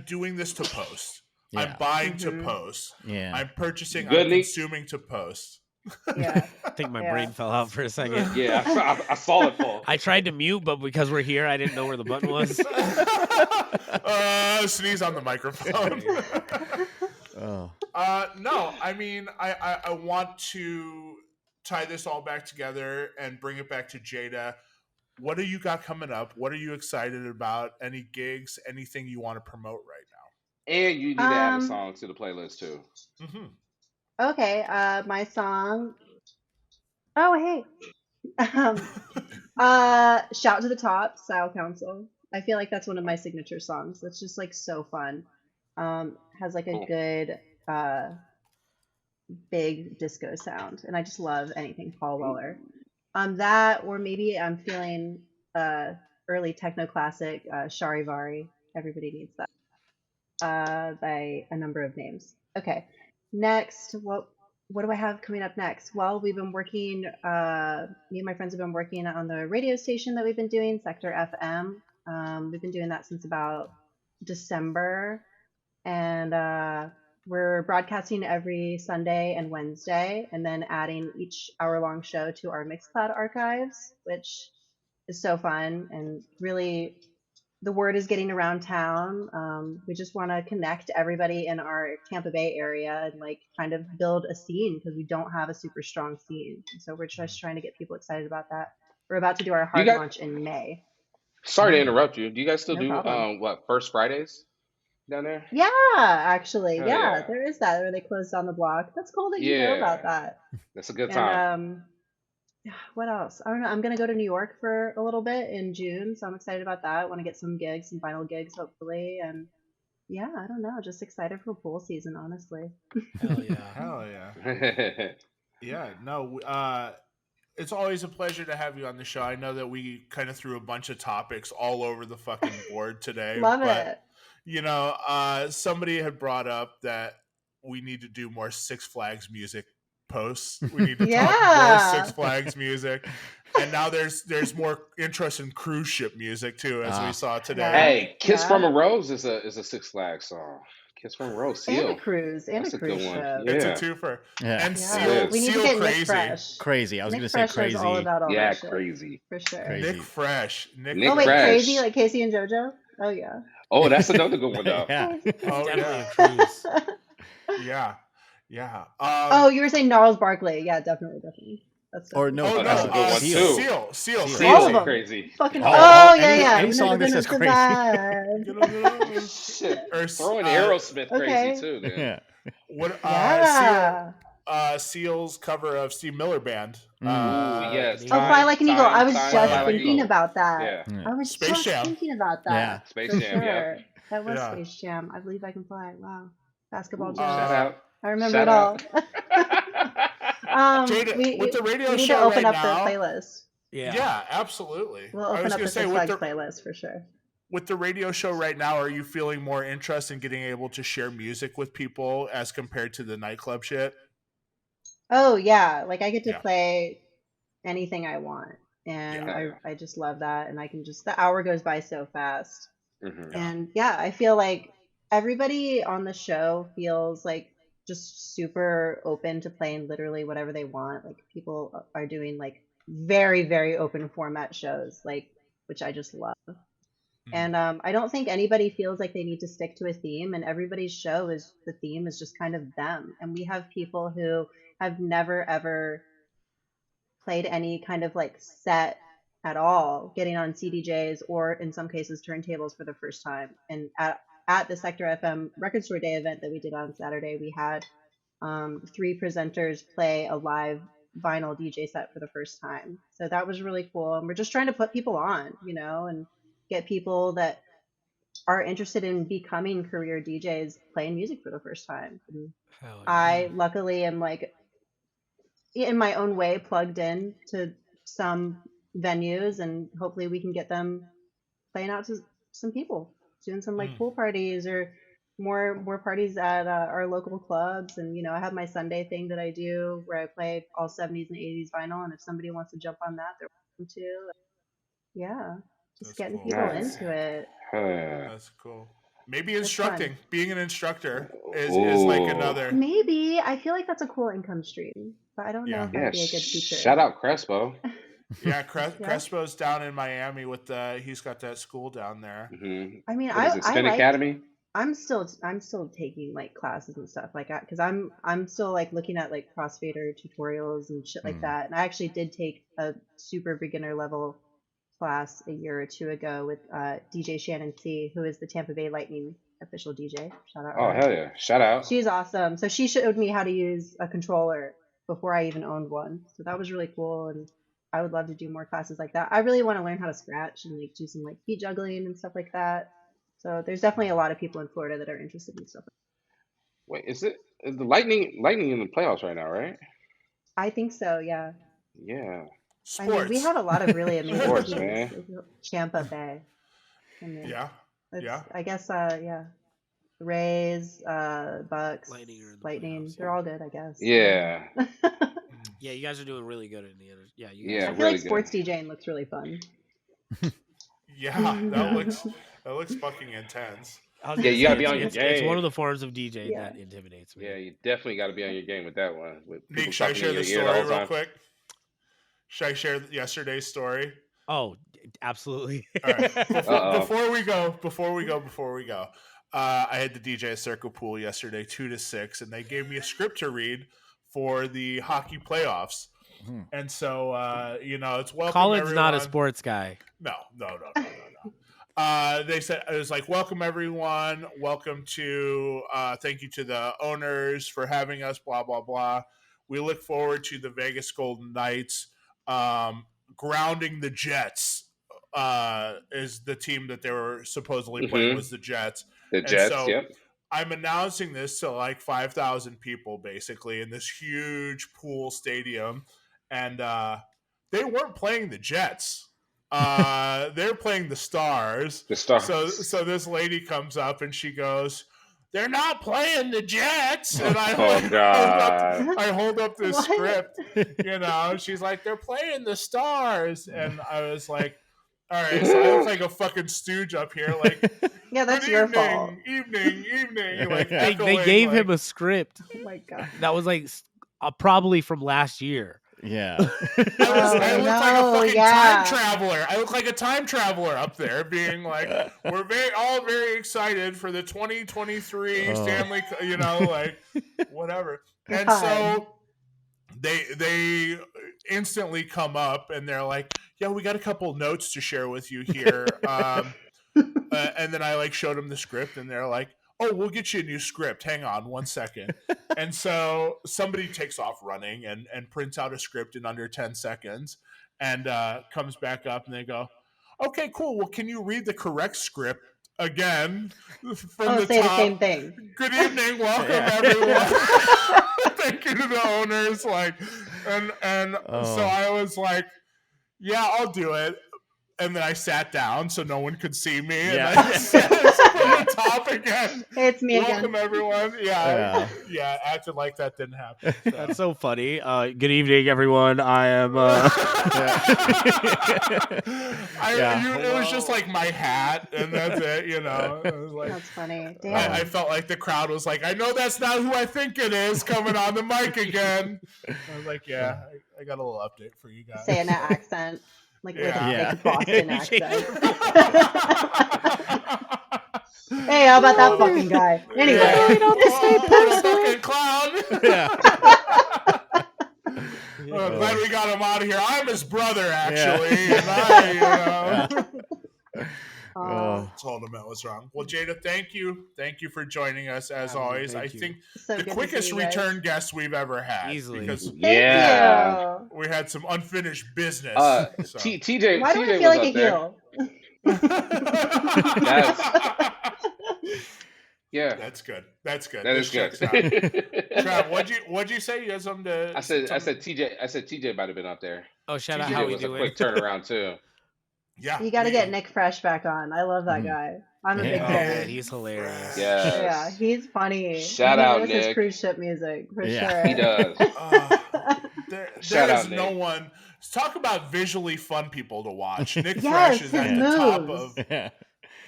doing this to post. Yeah. I'm buying to Mhm. post. Yeah. I'm purchasing, Good, I'm Nick? consuming to post. Yeah. I think my Yeah. brain fell out for a second. Yeah, I saw it fall. I tried to mute, but because we're here, I didn't know where the button was. Sneeze on the microphone. Oh. No, I mean, I want to tie this all back together and bring it back to Jayda. What do you got coming up? What are you excited about? Any gigs? Anything you want to promote right And you need to add a Um, song to the playlist, too. now? Mm-hmm. Okay, my song. Oh, hey. Shout to the Top, Style Council. I feel like that's one of my signature songs. It's just like so fun. Has like a Cool. good big disco sound, and I just love anything Paul Weller. That, or maybe I'm feeling early techno classic Charivari. Everybody needs that by a number of names. Okay, next, what do I have coming up next? Well, we've been working. Me and my friends have been working on the radio station that we've been doing, Sector FM. We've been doing that since about December, and we're broadcasting every Sunday and Wednesday, and then adding each hour-long show to our Mixcloud archives, which is so fun and really the word is getting around town. We just want to connect everybody in our Tampa Bay area and like kind of build a scene because we don't have a super strong scene. And so we're just trying to get people excited about that. We're about to do our You hard got. launch in May. Sorry to interrupt you. Do you guys still No do problem. what, First Fridays down there? Yeah, actually, Hell yeah, yeah. there is that where they closed down the block. That's cool that you know about Yeah, that. that's a good And time. what else? I don't know. I'm gonna go to New York for a little bit in June, so I'm excited about that. I want to get some gigs, some vinyl gigs, hopefully, and yeah, I don't know. Just excited for pool season, honestly. Hell yeah. Hell yeah. Yeah, no, it's always a pleasure to have you on the show. I know that we kind of threw a bunch of topics all over the fucking board today, Love but it. somebody had brought up that we need to do more Six Flags music posts. We need to talk more Six Yeah. Flags music. And now there's more interest in cruise ship music too, as we saw today. Yeah. Hey, "Kiss from Yeah. a Rose" is a Six Flags song. "Kiss from a Rose," And a Seal. cruise, and That's a a good cruise one. ship. It's a Yeah. twofer. Yeah. And Yeah. It We is. need to Seal get Crazy. Nick Fresh. Crazy. I was Nick gonna say Fresh crazy. knows all about all Yeah, that shit. crazy. For sure. Crazy. Nick Fresh. Nick Oh wait, Fresh. crazy like Casey and JoJo? Oh yeah. Oh, that's another good one though. Yeah. Oh Definitely yeah. a cruise. Yeah. Yeah. Oh, you were saying Gnarls Barkley. Yeah, definitely. That's Or definitely. no, Oh that's a no, good one Seal. too. Seal, Seal. crazy. All of them. Crazy. Fucking. Oh, Oh, yeah, any- yeah. any We're song never that gonna says crazy. survive. Shit. Or Throw in Aerosmith Okay. crazy too, then. Yeah. what Yeah. Seal's cover of Steve Miller Band. Ooh, yes. Oh, Fly Like an Eagle. I was Time, just Fly Like an thinking Eagle. about that. Yeah. I was Space just Jam. thinking about that. Yeah. Space For Jam, sure. yeah. That was Yeah. Space Jam. I Believe I Can Fly. Wow. Basketball Ooh, Jones. shout out. I remember Shout it all. Jada, with the radio we need show to open right up now. the playlist. Yeah, absolutely. We'll I open was up gonna the say Six with Flags the playlist for sure. with the radio show right now, are you feeling more interest in getting able to share music with people as compared to the nightclub shit? Oh yeah, like I get to Yeah. play anything I want, and Yeah. I just love that, and I can just the hour goes by so fast. Mhm. And yeah, I feel like everybody on the show feels like just super open to playing literally whatever they want. Like people are doing like very, very open format shows, like which I just love. And I don't think anybody feels like they need to stick to a theme, and everybody's show is the theme is just kind of them. And we have people who have never ever played any kind of like set at all, getting on CDJs or in some cases turntables for the first time. And at the Sector FM Record Store Day event that we did on Saturday, we had 3 presenters play a live vinyl DJ set for the first time. So that was really cool. And we're just trying to put people on, you know, and get people that are interested in becoming career DJs playing music for the first time. And Hell yeah. I luckily am like in my own way plugged in to some venues, and hopefully we can get them playing out to some people, doing some like pool parties or more parties at our local clubs. And you know, I have my Sunday thing that I do where I play all 70s and 80s vinyl, and if somebody wants to jump on that, they're welcome to. Yeah, just That's getting cool. people Nice. into it. That's cool. Maybe It's fun. instructing, being an instructor is like Ooh. another. Maybe I feel like that's a cool income stream, but I don't know Yeah. if Yeah. that'd be a good feature. Shout out Crespo. Yeah, Crespo's down in Miami with he's got that school down there. Mhm. I mean, What is it? I Spin like. Academy. I'm still taking like classes and stuff like that because I'm still like looking at like crossfader tutorials and shit like that. And I actually did take a super beginner level class a year or two ago with DJ Shannon C, who is the Tampa Bay Lightning official DJ. Shout out. Oh her. hell yeah! Shout out. She's awesome. So she showed me how to use a controller before I even owned one. So that was really cool, and I would love to do more classes like that. I really want to learn how to scratch and like do some like beat juggling and stuff like that. So there's definitely a lot of people in Florida that are interested in stuff. Wait, is it Is the Lightning in the playoffs right now, right? I think so. Yeah. Yeah. I mean, we Sports. have a lot of really amazing Sports, teams. man. Tampa Bay. I mean, Yeah. it's, Yeah. I guess, yeah. Rays, Bucks, Lightning are in the Lightning. playoffs, They're yeah. all good, I guess. Yeah. Yeah, you guys are doing really good in the end. Yeah, you Yeah, guys. I Are feel really like sports good. DJing looks really fun. Yeah. Yeah. That looks fucking intense. I was Yeah, gonna you gotta say be on your it's one game. of the forms of DJing Yeah. that intimidates me. Yeah, you definitely got to be on your game with that one. With people Nick, should I talking share in your the ear the story whole real time. quick? Should I share yesterday's story? Oh, absolutely. All right. Uh-oh. Before we go, I had the DJ at Circle Pool yesterday, 2 to 6, and they gave me a script to read for the hockey playoffs. And so, it's welcome Colin's everyone. not a sports guy. No. They said it was like, welcome everyone, welcome to thank you to the owners for having us, blah blah blah. We look forward to the Vegas Golden Knights grounding the Jets. Is the team that they were supposedly playing was the Jets. The Jets, so yep. I'm announcing this to like 5,000 people basically in this huge pool stadium, and they weren't playing the Jets. They're playing the Stars. The Stars. So this lady comes up and she goes, "They're not playing the Jets." And I hold up this script. She's like, "They're playing the Stars," and I was like, "All right." So I look like a fucking stooge up here, like, Yeah, that's "Good your evening, fault. evening." Like They gave him a script Oh my god. that was like probably from last year. Yeah. I look like a fucking time traveler. I look like a time traveler up there, being like, "We're all very excited for the 2023 Stanley, like whatever." God. And so they instantly come up and they're like, "Yeah, we got a couple notes to share with you here." And then I like showed them the script, and they're like, "Oh, we'll get you a new script. Hang on 1 second." And so somebody takes off running and prints out a script in under 10 seconds and comes back up and they go, "Okay, cool. Well, can you read the correct script again from the say top? the same thing. Good evening. Welcome, everyone." Thank you to the owners. So I was like, "Yeah, I'll do it." And then I sat down so no one could see me. Yeah. And I said from the top again. It's me Welcome, again. everyone. Yeah, acted like that didn't happen. So. That's so funny. Good evening, everyone. I am. It was just like my hat, and that's it. It was like, That's funny. Damn. I felt like the crowd was like, "I know that's not who I think it is coming on the mic again." I was like, "Yeah, I got a little update for you guys." Say in an accent. Like with Yeah. a Boston accent. Hey, how about that fucking guy? Anyway. Fucking clown. I'm glad we got him out of here. I'm his brother, actually. And I told him that was wrong. Well, Jayda, thank you. Thank you for joining us, as always. I think So the quickest return guest we've ever had. Easily. Because Yeah. we had some unfinished business. So. TJ. Why do TJ I feel was like up a there. heel? Yeah. That's good. That's good. That This is good. checks out. Trav, what'd you say? You had something to? I said TJ might have been up there. Oh, shout out TJ how we was a doing. quick turnaround too. Yeah. You got to get Nick Fresh back on. I love that guy. I'm a big Oh, fan. man, he's hilarious. Yes. Yeah, he's funny. Shout And he out, knows his Nick. cruise ship music for Yeah. sure. He does. There Shout is out, no Nick. one. Talk about visually fun people to watch. Nick Yes, Fresh is his at the top moves. of.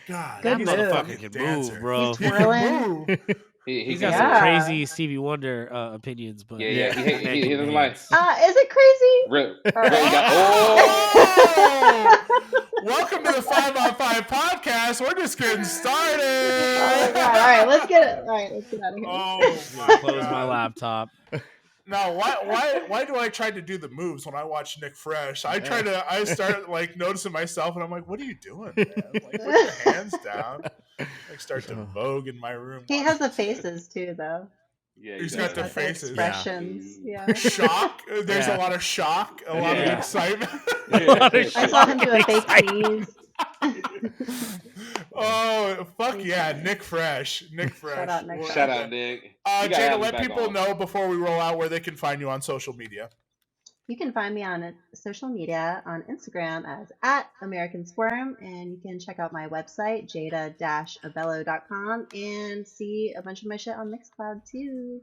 God, Good he's move. a Motherfucker fucking can dancer. move, bro. He's He can twirling. move. He's can got move. some crazy Stevie Wonder opinions, but Yeah. He man doesn't can like. dance. Is it crazy? Really got, Oh! Welcome to the 5on5 podcast. We're just getting started. Oh, God. All right, let's get it. All right, let's get out of here. Oh my Close my God. laptop. Now, why do I try to do the moves when I watch Nick Fresh? I start like noticing myself, and I'm like, "What are you doing, man? Like, put your hands down." Like, start to vogue in my room. He has the faces too, though. yeah, He's he got does. the faces. Expressions. Yeah. Shock. There's Yeah. a lot of shock, a lot of excitement. A lot of I saw him do a fake sneeze. Oh, fuck yeah, Nick Fresh. Nick Fresh. Shout out Nick Fresh. Shout out, Nick. You gotta Jayda, have him let back people on. know before we roll out where they can find you on social media. You can find me on social media on Instagram as @American Squirm, and you can check out my website, jayda-abello.com, and see a bunch of my shit on Mixcloud too.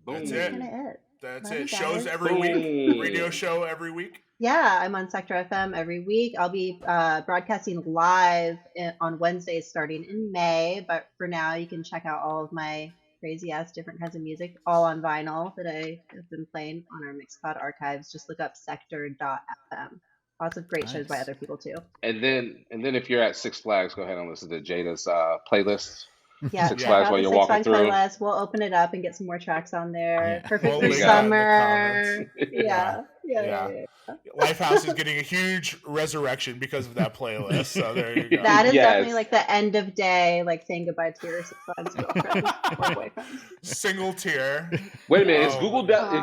That's Boom. it. Kind of it. That's Love you it. Shows guys. every week. Boom. Radio show every week. Yeah, I'm on Sector FM every week. I'll be broadcasting live on Wednesdays starting in May, but for now, you can check out all of my crazy ass different kinds of music, all on vinyl that I have been playing on our Mixcloud archives. Just look up sector.fm. Lots of great shows by Nice. other people too. And then if you're at Six Flags, go ahead and listen to Jada's playlist. Yeah, Six check Flags out while the you're Six walking Flags through. playlist. We'll open it up and get some more tracks on there. Yeah. Perfect We'll for link that in the summer. comments. Yeah. Lifehouse is getting a huge resurrection because of that playlist. So there you go. That is Yes. definitely like the end of day, like saying goodbye to your Six Flags girlfriend or boyfriend. Single tier. Wait a minute, is Oh.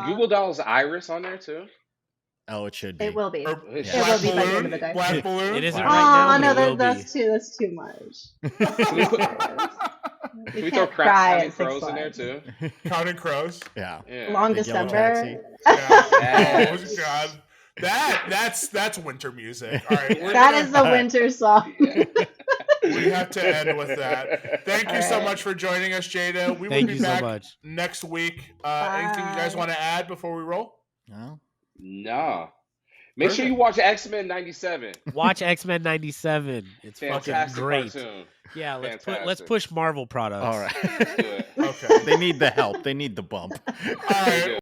Google Doll's Iris on there too? Oh, it should be. It will be. Or It It will be by the end of the day. Black Balloon. It isn't Wow. right now, Oh but no, it will that's be. that's too much. Can we put- We Can we throw can't cry Counting at Six Crows in there Flags. too? Counting Crows. Yeah. Yeah. Long Big Yellow December. Yeah. Yes. Oh God. That's winter music. All right. That is the winter song. Yeah. We have to end with that. Thank you All so right. much for joining us, Jayda. We will Thank be you so back much. next week. Anything you guys Bye. want to add before we roll? No. No. Make sure you watch X-Men 97. Watch X-Men 97. It's fucking Fantastic great. cartoon. Yeah, let's Fantastic. push Marvel products. All right. Let's do it. Okay. They need the help. They need the bump. All right.